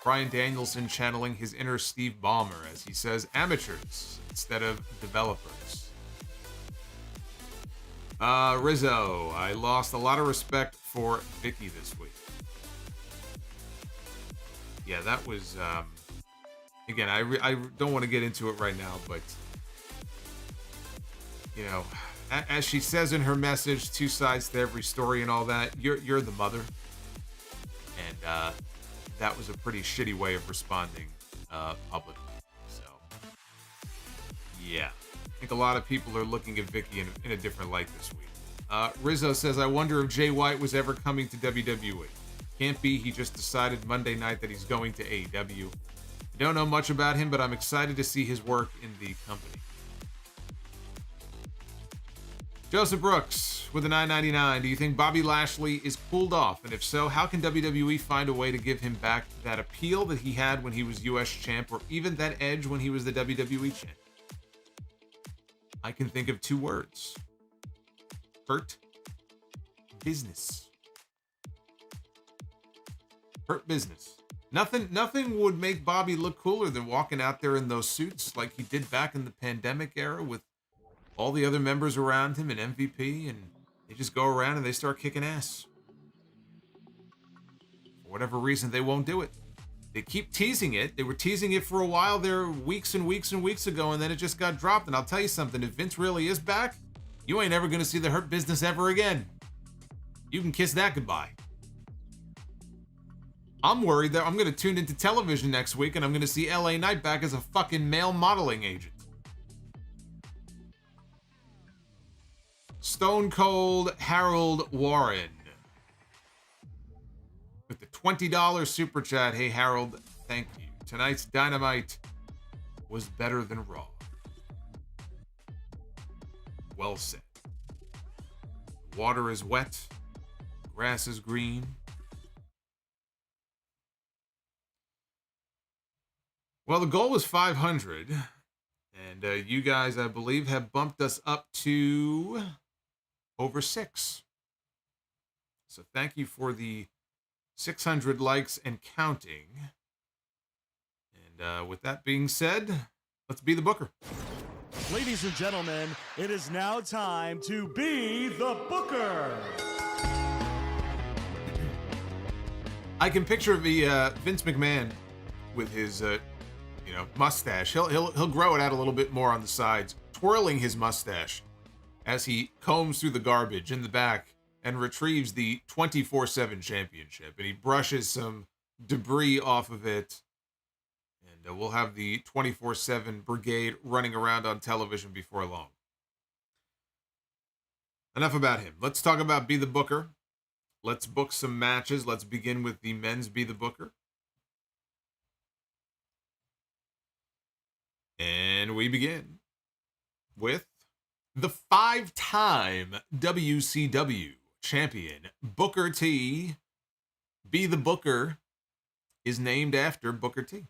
Brian Danielson channeling his inner Steve Ballmer as he says amateurs instead of developers. Rizzo, I lost a lot of respect for Vicky this week. Yeah, that was, again, I don't want to get into it right now, but, you know, as she says in her message, 2 sides to every story and all that, you're the mother. And, that was a pretty shitty way of responding publicly. So, yeah. I think a lot of people are looking at Vicky in a different light this week. Rizzo says, I wonder if Jay White was ever coming to WWE. Can't be, he just decided Monday night that he's going to AEW. I don't know much about him, but I'm excited to see his work in the company. Joseph Brooks with a $9.99. Do you think Bobby Lashley is cooled off? And if so, how can WWE find a way to give him back that appeal that he had when he was US champ, or even that edge when he was the WWE champ? I can think of 2 words. Hurt business. Hurt business. Nothing would make Bobby look cooler than walking out there in those suits like he did back in the pandemic era with all the other members around him and MVP, and they just go around and they start kicking ass. For whatever reason, they won't do it. They keep teasing it. They were teasing it for a while there, weeks and weeks and weeks ago, and then it just got dropped. And I'll tell you something, if Vince really is back, you ain't ever going to see the Hurt Business ever again. You can kiss that goodbye. I'm worried that I'm going to tune into television next week and I'm going to see LA Knight back as a fucking male modeling agent. Stone Cold Harold Warren with the $20 super chat. Hey Harold, thank you. Tonight's Dynamite was better than Raw. Well said. Water is wet. Grass is green. Well, the goal was 500. And you guys, I believe, have bumped us up to over 6. So thank you for the 600 likes and counting. And with that being said, let's be the booker. Ladies and gentlemen, it is now time to be the booker. I can picture the Vince McMahon with his, mustache. He'll grow it out a little bit more on the sides, twirling his mustache as he combs through the garbage in the back and retrieves the 24/7 championship. And he brushes some debris off of it. And we'll have the 24/7 brigade running around on television before long. Enough about him. Let's talk about Be the Booker. Let's book some matches. Let's begin with the men's Be the Booker. And we begin with the 5-time WCW champion, Booker T. Be the Booker is named after Booker T.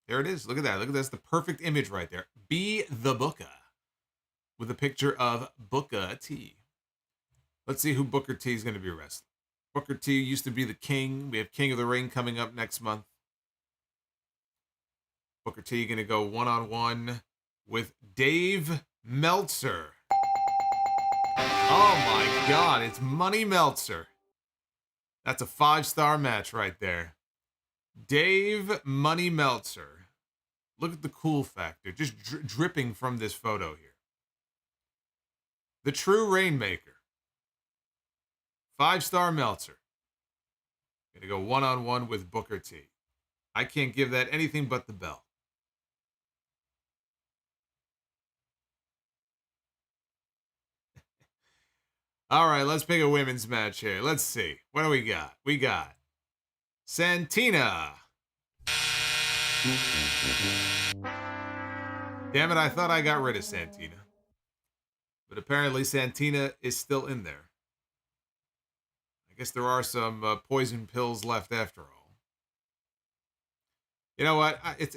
There it is. Look at that. Look at that. That's the perfect image right there. Be the Booker with a picture of Booker T. Let's see who Booker T is going to be wrestling. Booker T used to be the King. We have King of the Ring coming up next month. Booker T going to go one-on-one with Dave Meltzer. Oh my God, it's Money Meltzer. That's a 5-star match right there. Dave Money Meltzer. Look at the cool factor, just dripping from this photo here. The true Rainmaker. 5-star Meltzer. Gonna go one-on-one with Booker T. I can't give that anything but the bell. All right, let's pick a women's match here. Let's see. What do we got? We got Santina. Damn it, I thought I got rid of Santina. But apparently Santina is still in there. I guess there are some poison pills left after all. You know what? Let's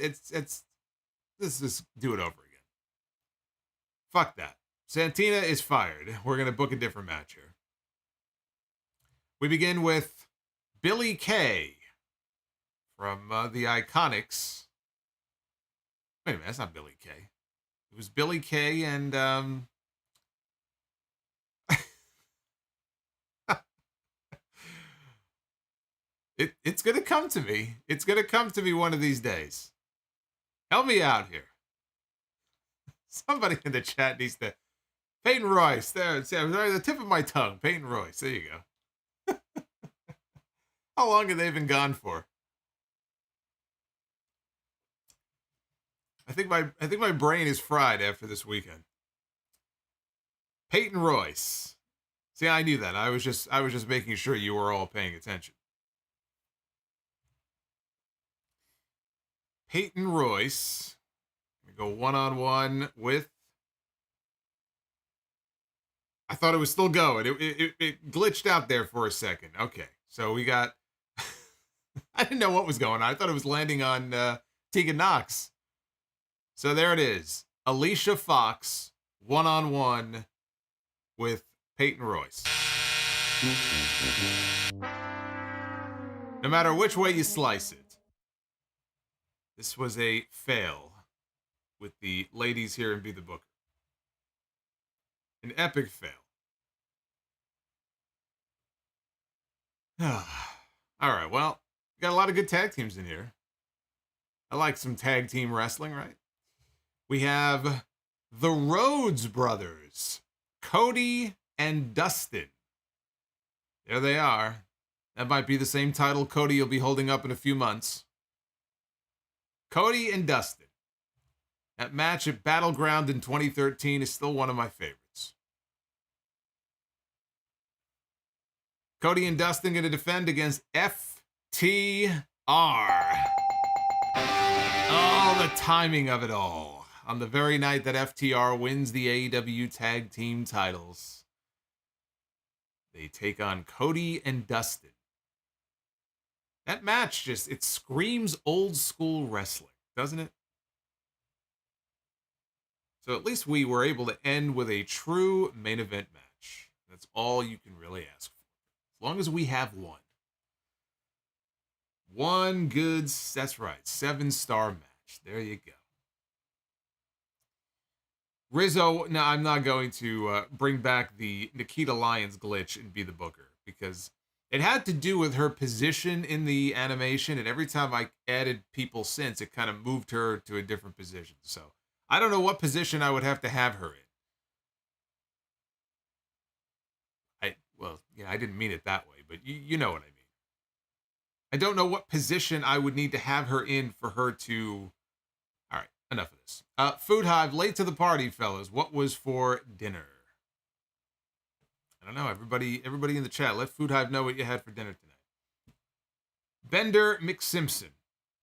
just do it over again. Fuck that. Santina is fired. We're going to book a different match here. We begin with Billy Kay from the Iconics. Wait a minute, that's not Billy Kay. It was Billy Kay and it's going to come to me. It's going to come to me one of these days. Help me out here. Somebody in the chat needs to... Peyton Royce. There, it's the tip of my tongue. Peyton Royce. There you go. How long have they been gone for? I think my brain is fried after this weekend. Peyton Royce. See, I knew that. I was just making sure you were all paying attention. Peyton Royce. We go one-on-one with... I thought it was still going. It glitched out there for a second. Okay, so we got... I didn't know what was going on. I thought it was landing on Tegan Knox. So there it is. Alicia Fox, one-on-one with Peyton Royce. No matter which way you slice it, this was a fail with the ladies here in Be the Booker. An epic fail. All right, well, we got a lot of good tag teams in here. I like some tag team wrestling, right? We have the Rhodes Brothers, Cody and Dustin. There they are. That might be the same title Cody will be holding up in a few months. Cody and Dustin. That match at Battleground in 2013 is still one of my favorites. Cody and Dustin going to defend against FTR. Oh, the timing of it all. On the very night that FTR wins the AEW Tag Team titles. They take on Cody and Dustin. That match it screams old school wrestling, doesn't it? So at least we were able to end with a true main event match. That's all you can really ask for. As long as we have one. One good, that's right, 7-star match. There you go. Rizzo, now I'm not going to bring back the Nikita Lyons glitch and be the booker, because it had to do with her position in the animation, and every time I added people since, it kind of moved her to a different position. So I don't know what position I would have to have her in. I didn't mean it that way, but you know what I mean. I don't know what position I would need to have her in for her to... All right, enough of this. Food Hive, late to the party, fellas. What was for dinner? I don't know. Everybody in the chat, let Food Hive know what you had for dinner tonight. Bender McSimpson.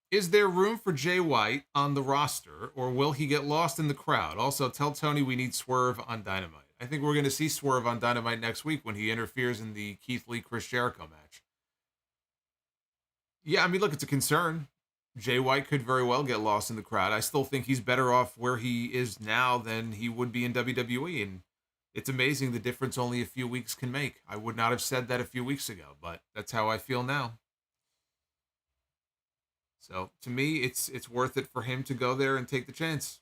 Is there room for Jay White on the roster, or will he get lost in the crowd? Also, tell Tony we need Swerve on Dynamite. I think we're going to see Swerve on Dynamite next week when he interferes in the Keith Lee Chris Jericho match. Yeah, I mean, look, it's a concern. Jay White could very well get lost in the crowd. I still think he's better off where he is now than he would be in WWE, and it's amazing the difference only a few weeks can make. I would not have said that a few weeks ago, but that's how I feel now. So, to me, it's worth it for him to go there and take the chance.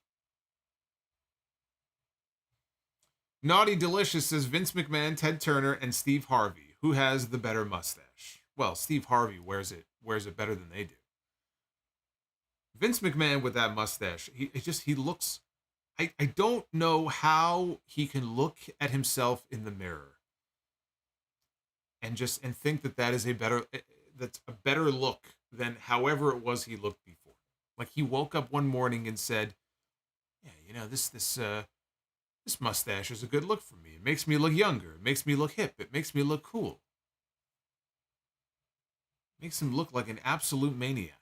Naughty Delicious says Vince McMahon, Ted Turner, and Steve Harvey. Who has the better mustache? Well, Steve Harvey wears it better than they do. Vince McMahon with that mustache, he looks... I don't know how he can look at himself in the mirror and think that is that's a better look than however it was he looked before. Like, he woke up one morning and said, yeah, this mustache is a good look for me. It makes me look younger. It makes me look hip. It makes me look cool. Makes him look like an absolute maniac.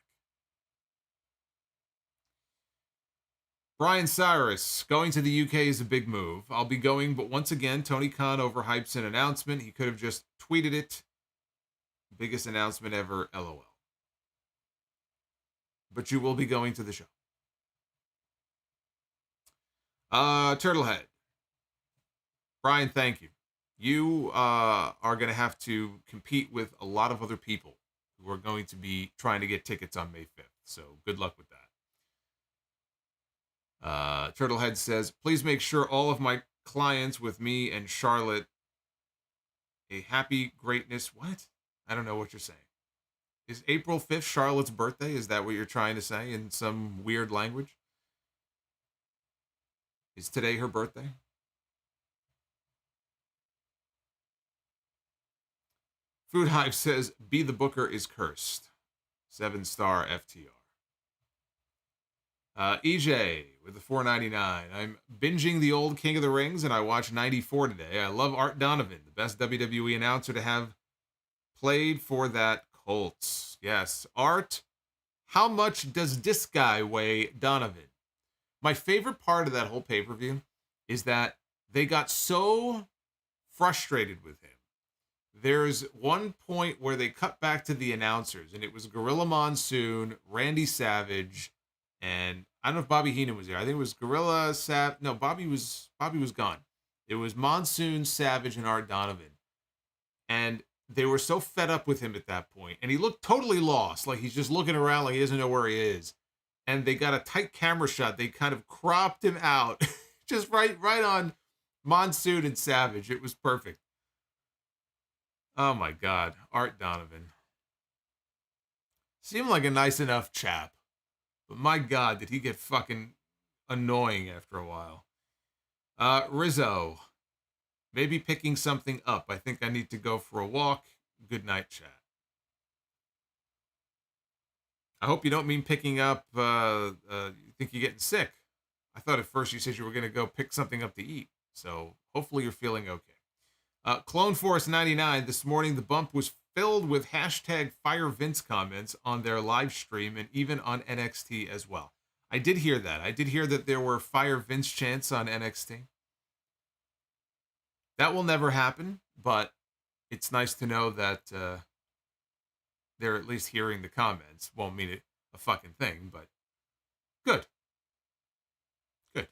Brian Cyrus, going to the UK is a big move. I'll be going, but once again, Tony Khan overhypes an announcement. He could have just tweeted it. Biggest announcement ever, LOL. But you will be going to the show. Turtlehead. Brian, thank you. You are going to have to compete with a lot of other people who are going to be trying to get tickets on May 5th. So good luck with that. Turtlehead says, please make sure all of my clients with me and Charlotte a happy greatness. What? I don't know what you're saying. Is April 5th Charlotte's birthday? Is that what you're trying to say in some weird language? Is today her birthday? Food Hive says, Be the Booker is cursed. 7-star FTR. EJ with the $4.99. I'm binging the old King of the Rings, and I watched 94 today. I love Art Donovan, the best WWE announcer to have played for that Colts. Yes, Art. How much does this guy weigh, Donovan? My favorite part of that whole pay-per-view is that they got so frustrated with him. There's one point where they cut back to the announcers, and it was Gorilla Monsoon, Randy Savage, and I don't know if Bobby Heenan was there. I think it was Gorilla No, Bobby was gone. It was Monsoon, Savage, and Art Donovan. And they were so fed up with him at that point. And he looked totally lost. Like, he's just looking around like he doesn't know where he is. And they got a tight camera shot. They kind of cropped him out. Just right on Monsoon and Savage. It was perfect. Oh my God. Art Donovan. Seemed like a nice enough chap. But my God, did he get fucking annoying after a while. Rizzo. Maybe picking something up. I think I need to go for a walk. Good night, chat. I hope you don't mean picking up, you think you're getting sick. I thought at first you said you were going to go pick something up to eat. So hopefully you're feeling okay. Clone Force 99. This morning, the bump was filled with hashtag Fire Vince comments on their live stream and even on NXT as well. I did hear that. I did hear that there were Fire Vince chants on NXT. That will never happen, but it's nice to know that they're at least hearing the comments. Won't mean it a fucking thing, but good. Good.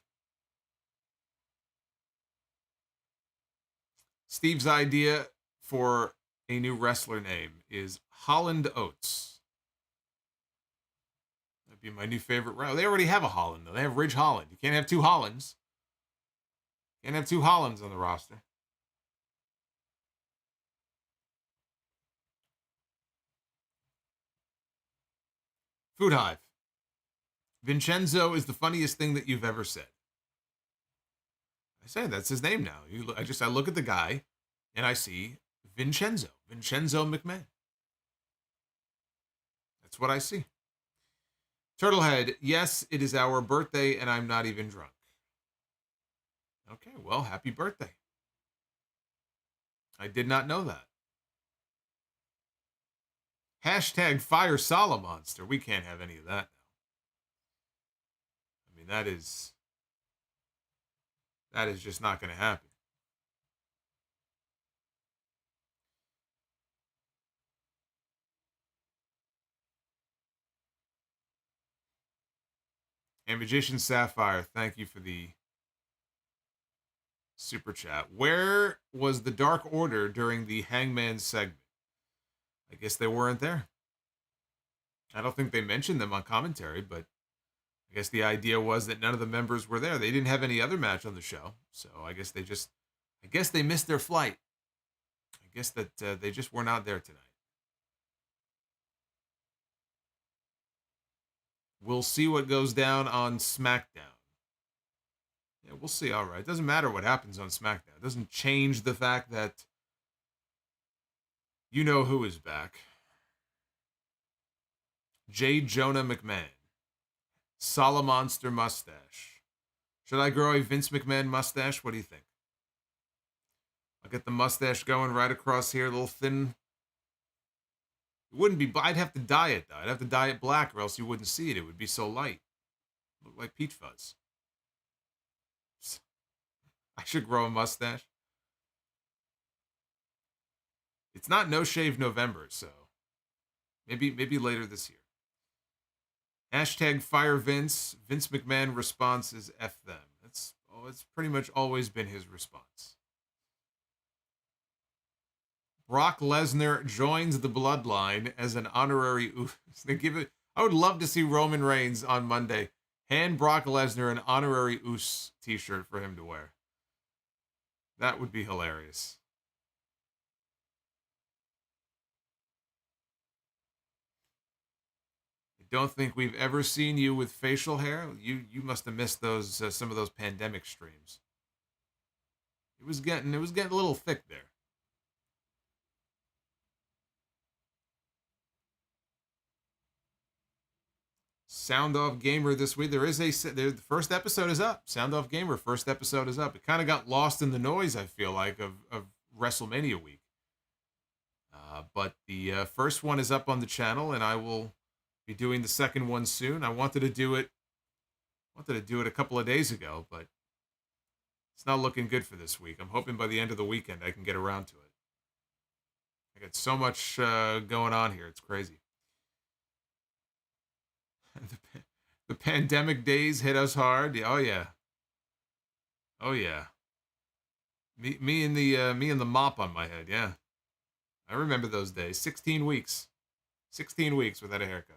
Steve's idea for a new wrestler name is Holland Oates. That'd be my new favorite wrestler. They already have a Holland, though. They have Ridge Holland. You can't have two Hollands. Can't have two Hollands on the roster. Food Hive. Vincenzo is the funniest thing that you've ever said. I say that's his name now. I look at the guy, and I see Vincenzo McMahon. That's what I see. Turtlehead, yes, it is our birthday, and I'm not even drunk. Okay, well, happy birthday. I did not know that. Hashtag fire Solomonster. We can't have any of that now. I mean, that is just not going to happen. And Magician Sapphire, thank you for the super chat. Where was the Dark Order during the Hangman segment? I guess they weren't there. I don't think they mentioned them on commentary, but I guess the idea was that none of the members were there. They didn't have any other match on the show, so I guess they missed their flight. I guess that they just were not there tonight. We'll see what goes down on SmackDown. Yeah, we'll see. All right. It doesn't matter what happens on SmackDown. It doesn't change the fact that you know who is back. J. Jonah McMahon. Solomonster mustache. Should I grow a Vince McMahon mustache? What do you think? I'll get the mustache going right across here, a little thin. It wouldn't be, I'd have to dye it, though. I'd have to dye it black, or else you wouldn't see it. It would be so light. Look like peach fuzz. I should grow a mustache. It's not No Shave November, so maybe later this year. Hashtag fire Vince. Vince McMahon response is F them. It's pretty much always been his response. Brock Lesnar joins the Bloodline as an honorary oos. I would love to see Roman Reigns on Monday hand Brock Lesnar an honorary oos t-shirt for him to wear. That would be hilarious. I don't think we've ever seen you with facial hair. You must have missed those some of those pandemic streams. It was getting a little thick there. Sound Off Gamer this week. The first episode is up. Sound Off Gamer, first episode is up. It kind of got lost in the noise, I feel like, of WrestleMania week. But the first one is up on the channel, and I will be doing the second one soon. I wanted to do it a couple of days ago, but it's not looking good for this week. I'm hoping by the end of the weekend I can get around to it. I got so much going on here. It's crazy. The pandemic days hit us hard. Oh yeah. Oh yeah. Me and the mop on my head. Yeah, I remember those days. 16 weeks. 16 weeks without a haircut.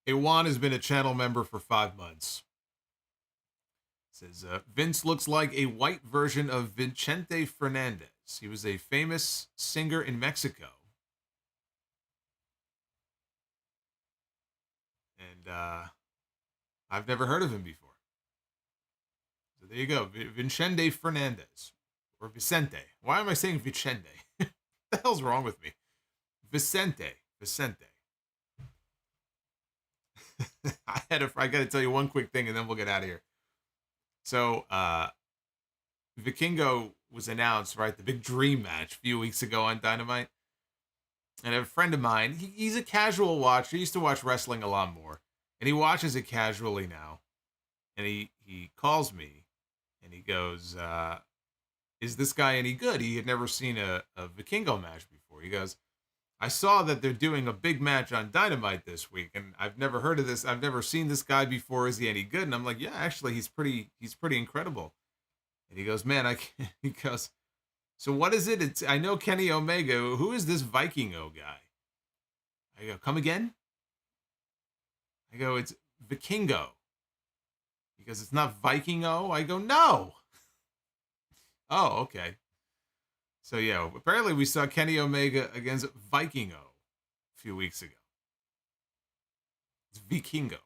Awan has been a channel member for 5 months. Says Vince looks like a white version of Vicente Fernandez. He was a famous singer in Mexico. And I've never heard of him before. So there you go. Vicente Fernandez. Or Vicente. Why am I saying Vicente? What the hell's wrong with me? Vicente. I got to tell you one quick thing and then we'll get out of here. So, Vikingo was announced, right? The big dream match a few weeks ago on Dynamite. And a friend of mine, he's a casual watcher. He used to watch wrestling a lot more. And he watches it casually now. And he calls me. And And he goes, is this guy any good? He had never seen a Vikingo match before. He goes, I saw that they're doing a big match on Dynamite this week, and I've never heard of this. I've never seen this guy before. Is he any good? And I'm like, yeah, actually, he's pretty incredible. And he goes, man, he goes, so what is it? I know Kenny Omega. Who is this Vikingo guy? I go, come again? I go, it's Vikingo. He goes, it's not Vikingo? I go, no. Oh, okay. So, yeah, apparently we saw Kenny Omega against Vikingo a few weeks ago. It's Vikingo.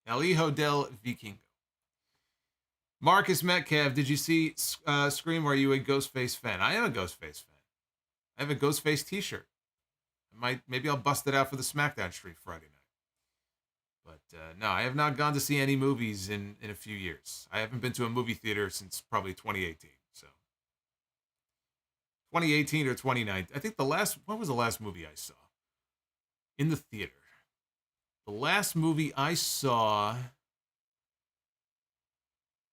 El Hijo del Vikingo. Marcus Metcalf, did you see Scream? Are you a Ghostface fan? I am a Ghostface fan. I have a Ghostface t-shirt. Maybe I'll bust it out for the SmackDown streak Friday night. But no, I have not gone to see any movies in a few years. I haven't been to a movie theater since probably 2018. So 2018 or 2019. I think what was the last movie I saw in the theater? The last movie I saw,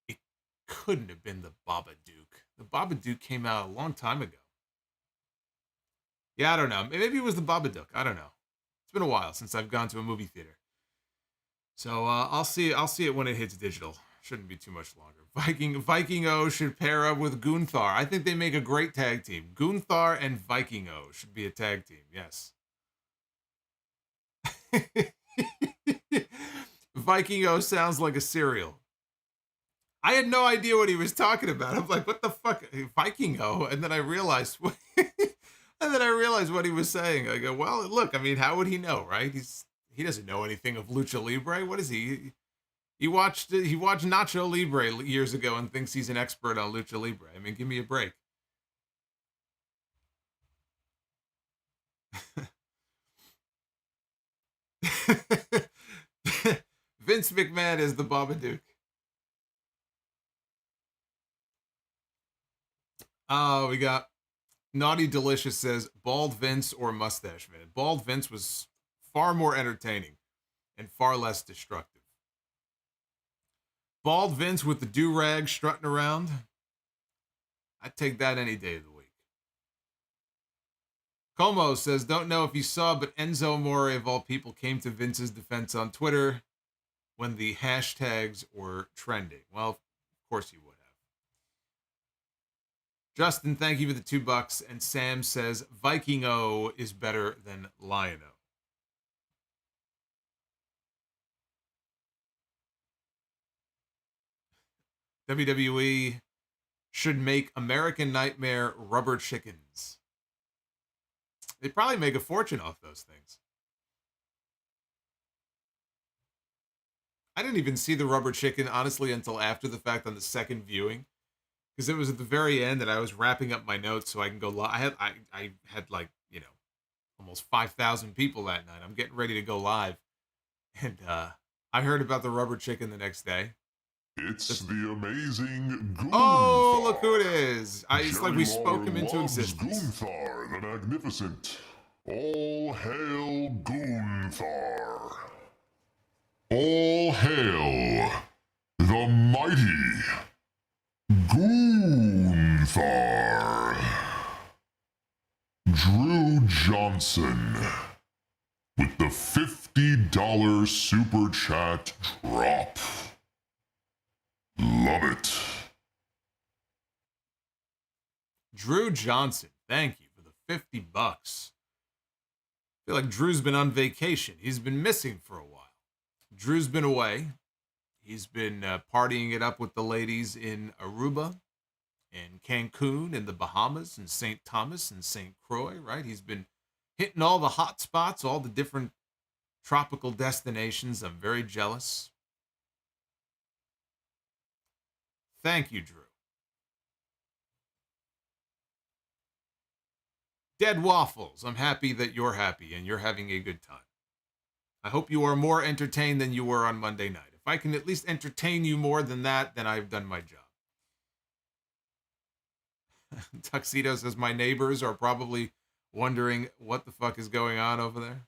it couldn't have been The Babadook. The Babadook came out a long time ago. Yeah, I don't know. Maybe it was The Babadook. I don't know. It's been a while since I've gone to a movie theater. So I'll see it when it hits digital. Shouldn't be too much longer. Vikingo should pair up with Gunther. I think they make a great tag team. Gunther and Vikingo should be a tag team. Yes. Vikingo sounds like a cereal. I had no idea what he was talking about. I'm like, what the fuck, Vikingo? And then I realized what he was saying. I go, well, look, I mean, how would he know, right? He doesn't know anything of Lucha Libre. What is he? He watched Nacho Libre years ago and thinks he's an expert on Lucha Libre. I mean, give me a break. Vince McMahon is the Babadook. Oh, we got Naughty Delicious says Bald Vince or Mustache Man. Bald Vince was far more entertaining and far less destructive. Bald Vince with the do-rag strutting around, I'd take that any day of the week. Como says, don't know if you saw, but Enzo Amore, of all people, came to Vince's defense on Twitter when the hashtags were trending. Well, of course he would have. Justin, thank you for the $2. And Sam says, Vikingo is better than Lion-O. WWE should make American Nightmare rubber chickens. They'd probably make a fortune off those things. I didn't even see the rubber chicken, honestly, until after the fact on the second viewing. Because it was at the very end and I was wrapping up my notes so I can go live. I had like, almost 5,000 people that night. I'm getting ready to go live. And I heard about the rubber chicken the next day. It's the amazing Gunther. Oh, look who it is. It's like we spoke him into existence. Gunther, the Magnificent. All hail Gunther. All hail the mighty Gunther. Drew Johnson with the $50 super chat drop. Love it. Drew Johnson, thank you for the $50. I feel like Drew's been on vacation. He's been missing for a while. Drew's been away. He's been partying it up with the ladies in Aruba and Cancun and the Bahamas and St. Thomas and St. Croix, right? He's been hitting all the hot spots, all the different tropical destinations. I'm very jealous. Thank you, Drew. Dead Waffles, I'm happy that you're happy and you're having a good time. I hope you are more entertained than you were on Monday night. If I can at least entertain you more than that, then I've done my job. Tuxedo says, my neighbors are probably wondering what the fuck is going on over there.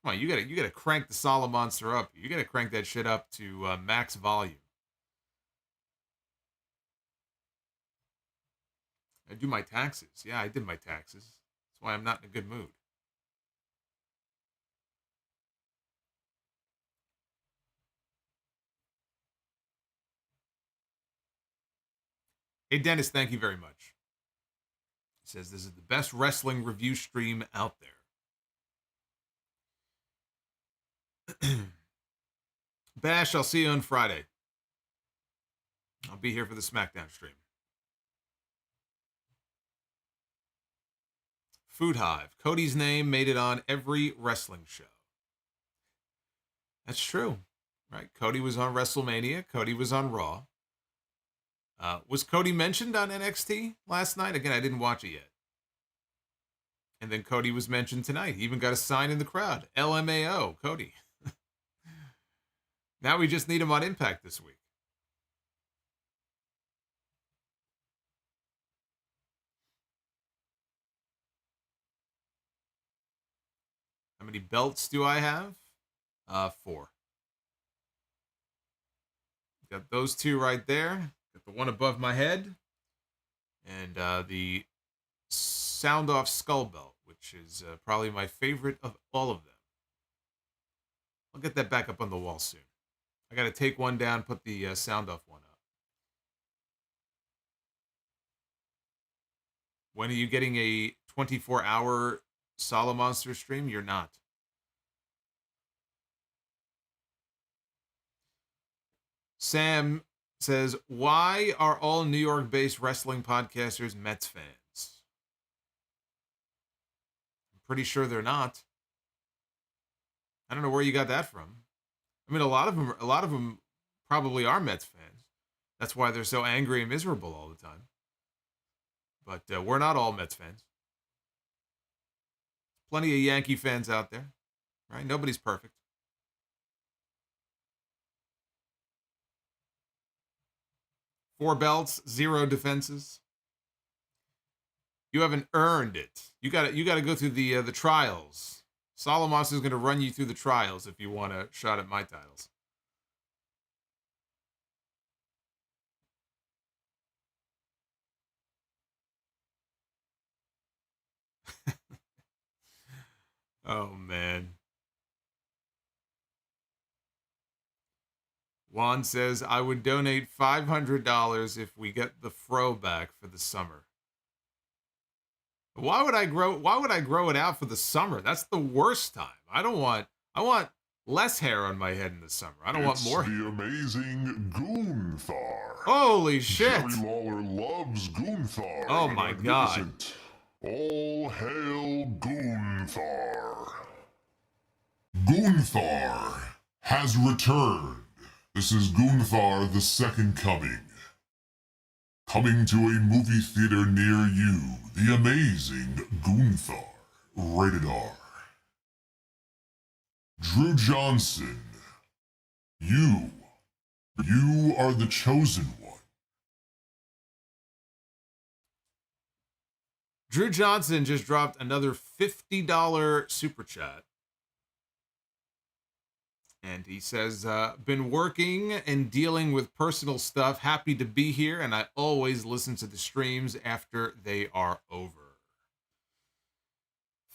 Come on, you gotta crank the Solomonster up. You gotta crank that shit up to max volume. I do my taxes. Yeah, I did my taxes. That's why I'm not in a good mood. Hey, Dennis, thank you very much. He says this is the best wrestling review stream out there. Bash, I'll see you on Friday. I'll be here for the SmackDown stream. Food Hive. Cody's name made it on every wrestling show. That's true, right? Cody was on WrestleMania. Cody was on Raw. Was Cody mentioned on NXT last night? Again, I didn't watch it yet. And then Cody was mentioned tonight. He even got a sign in the crowd. LMAO, Cody. Now we just need him on Impact this week. How many belts do I have? 4. Got those 2 right there. Got the one above my head. And the Sound Off Skull Belt, which is probably my favorite of all of them. I'll get that back up on the wall soon. I got to take one down, put the Sound Off one up. When are you getting a 24-hour Solomonster stream? You're not. Sam says, why are all New York-based wrestling podcasters Mets fans? I'm pretty sure they're not. I don't know where you got that from. I mean, a lot of them probably are Mets fans. That's why they're so angry and miserable all the time. But we're not all Mets fans. Plenty of Yankee fans out there, right? Nobody's perfect. Four belts, 0 defenses. You haven't earned it. You got to go through the trials. Solomonster is going to run you through the trials if you want a shot at my titles. Oh, man. Juan says, I would donate $500 if we get the fro back for the summer. Why would I grow it out for the summer? That's the worst time. I want less hair on my head in the summer. I don't want more. The amazing Gunther. Holy shit. Jerry Lawler loves Gunther. Oh my god. All hail Gunther. Gunther has returned. This is Gunther the Second Coming. Coming to a movie theater near you, the amazing Gunther, rated R. Drew Johnson, you are the chosen one. Drew Johnson just dropped another $50 super chat. And he says, been working and dealing with personal stuff. Happy to be here, and I always listen to the streams after they are over.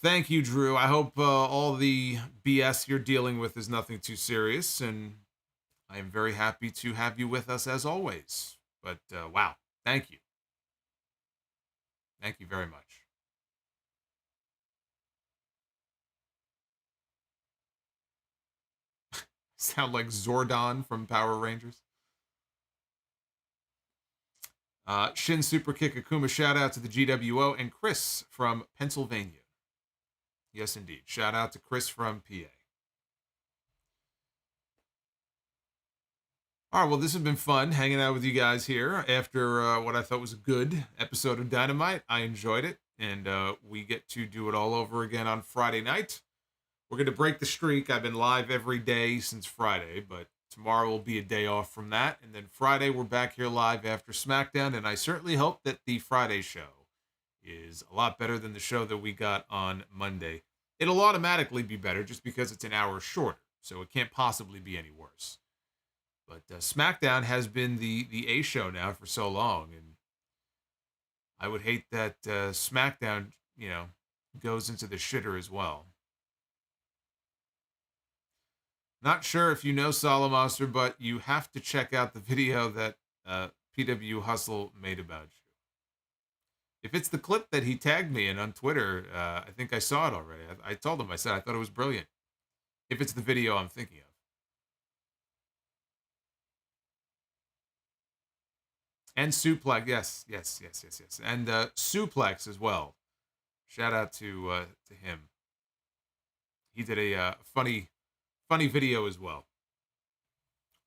Thank you, Drew. I hope all the BS you're dealing with is nothing too serious, and I am very happy to have you with us as always. But, wow, thank you. Thank you very much. Sound like Zordon from Power Rangers. Shin Super Kick Akuma, shout out to the GWO, and Chris from Pennsylvania. Yes, indeed. Shout out to Chris from PA. All right, well, this has been fun hanging out with you guys here after what I thought was a good episode of Dynamite. I enjoyed it, and we get to do it all over again on Friday night. We're going to break the streak. I've been live every day since Friday, but tomorrow will be a day off from that. And then Friday, we're back here live after SmackDown. And I certainly hope that the Friday show is a lot better than the show that we got on Monday. It'll automatically be better just because it's an hour shorter. So it can't possibly be any worse. But SmackDown has been the A show now for so long. And I would hate that SmackDown, goes into the shitter as well. Not sure if you know Solomonster, but you have to check out the video that PW Hustle made about you. If it's the clip that he tagged me in on Twitter, I think I saw it already. I told him, I said I thought it was brilliant. If it's the video I'm thinking of. And Suplex, yes. And Suplex as well. Shout out to him. He did a funny video as well.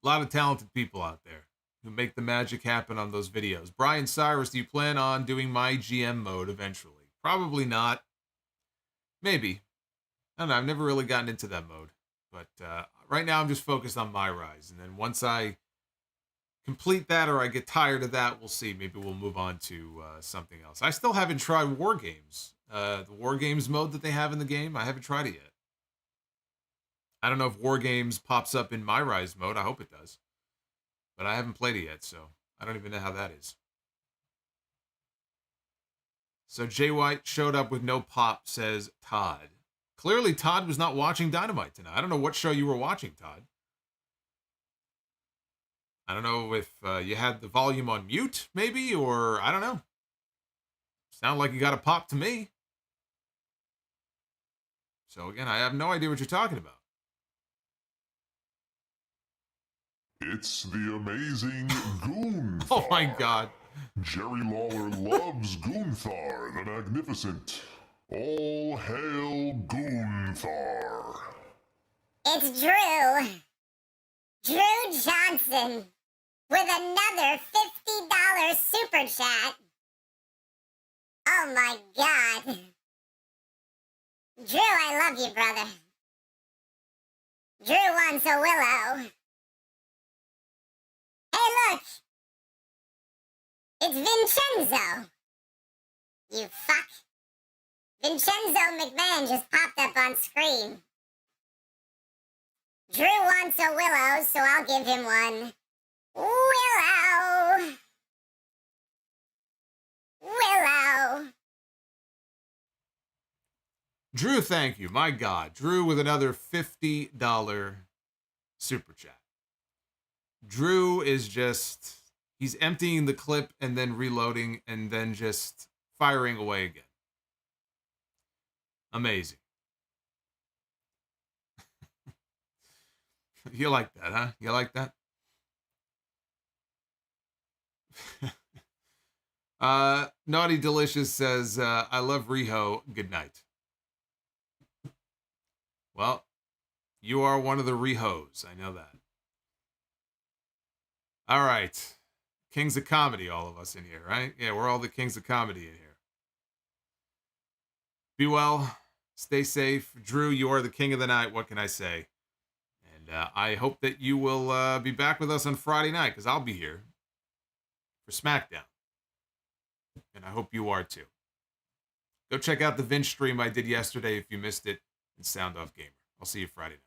A lot of talented people out there who make the magic happen on those videos. Brian Cyrus, do you plan on doing my GM mode eventually? Probably not. Maybe. I don't know. I've never really gotten into that mode. But right now I'm just focused on my rise. And then once I complete that or I get tired of that, we'll see. Maybe we'll move on to something else. I still haven't tried War Games. The War Games mode that they have in the game, I haven't tried it yet. I don't know if War Games pops up in my Rise mode. I hope it does. But I haven't played it yet, so I don't even know how that is. So Jay White showed up with no pop, says Todd. Clearly Todd was not watching Dynamite tonight. I don't know what show you were watching, Todd. I don't know if you had the volume on mute, maybe, or I don't know. Sound like you got a pop to me. So again, I have no idea what you're talking about. It's the amazing Gunther. Oh my God. Jerry Lawler loves Gunther the Magnificent. All hail Gunther. It's Drew. Drew Johnson with another $50 super chat. Oh my God. Drew, I love you, brother. Drew wants a Willow. Hey, look! It's Vincenzo! You fuck. Vincenzo McMahon just popped up on screen. Drew wants a Willow, so I'll give him one. Willow! Willow! Drew, thank you. My God. Drew with another $50 super chat. Drew is just, he's emptying the clip and then reloading and then just firing away again. Amazing. You like that, huh? You like that? Naughty Delicious says, I love Riho. Good night. Well, you are one of the Rihos. I know that. All right. Kings of Comedy, all of us in here, right? Yeah, we're all the Kings of Comedy in here. Be well. Stay safe. Drew, you are the king of the night. What can I say? And I hope that you will be back with us on Friday night, because I'll be here for SmackDown. And I hope you are too. Go check out the Vince stream I did yesterday if you missed it. And Sound Off Gamer. I'll see you Friday night.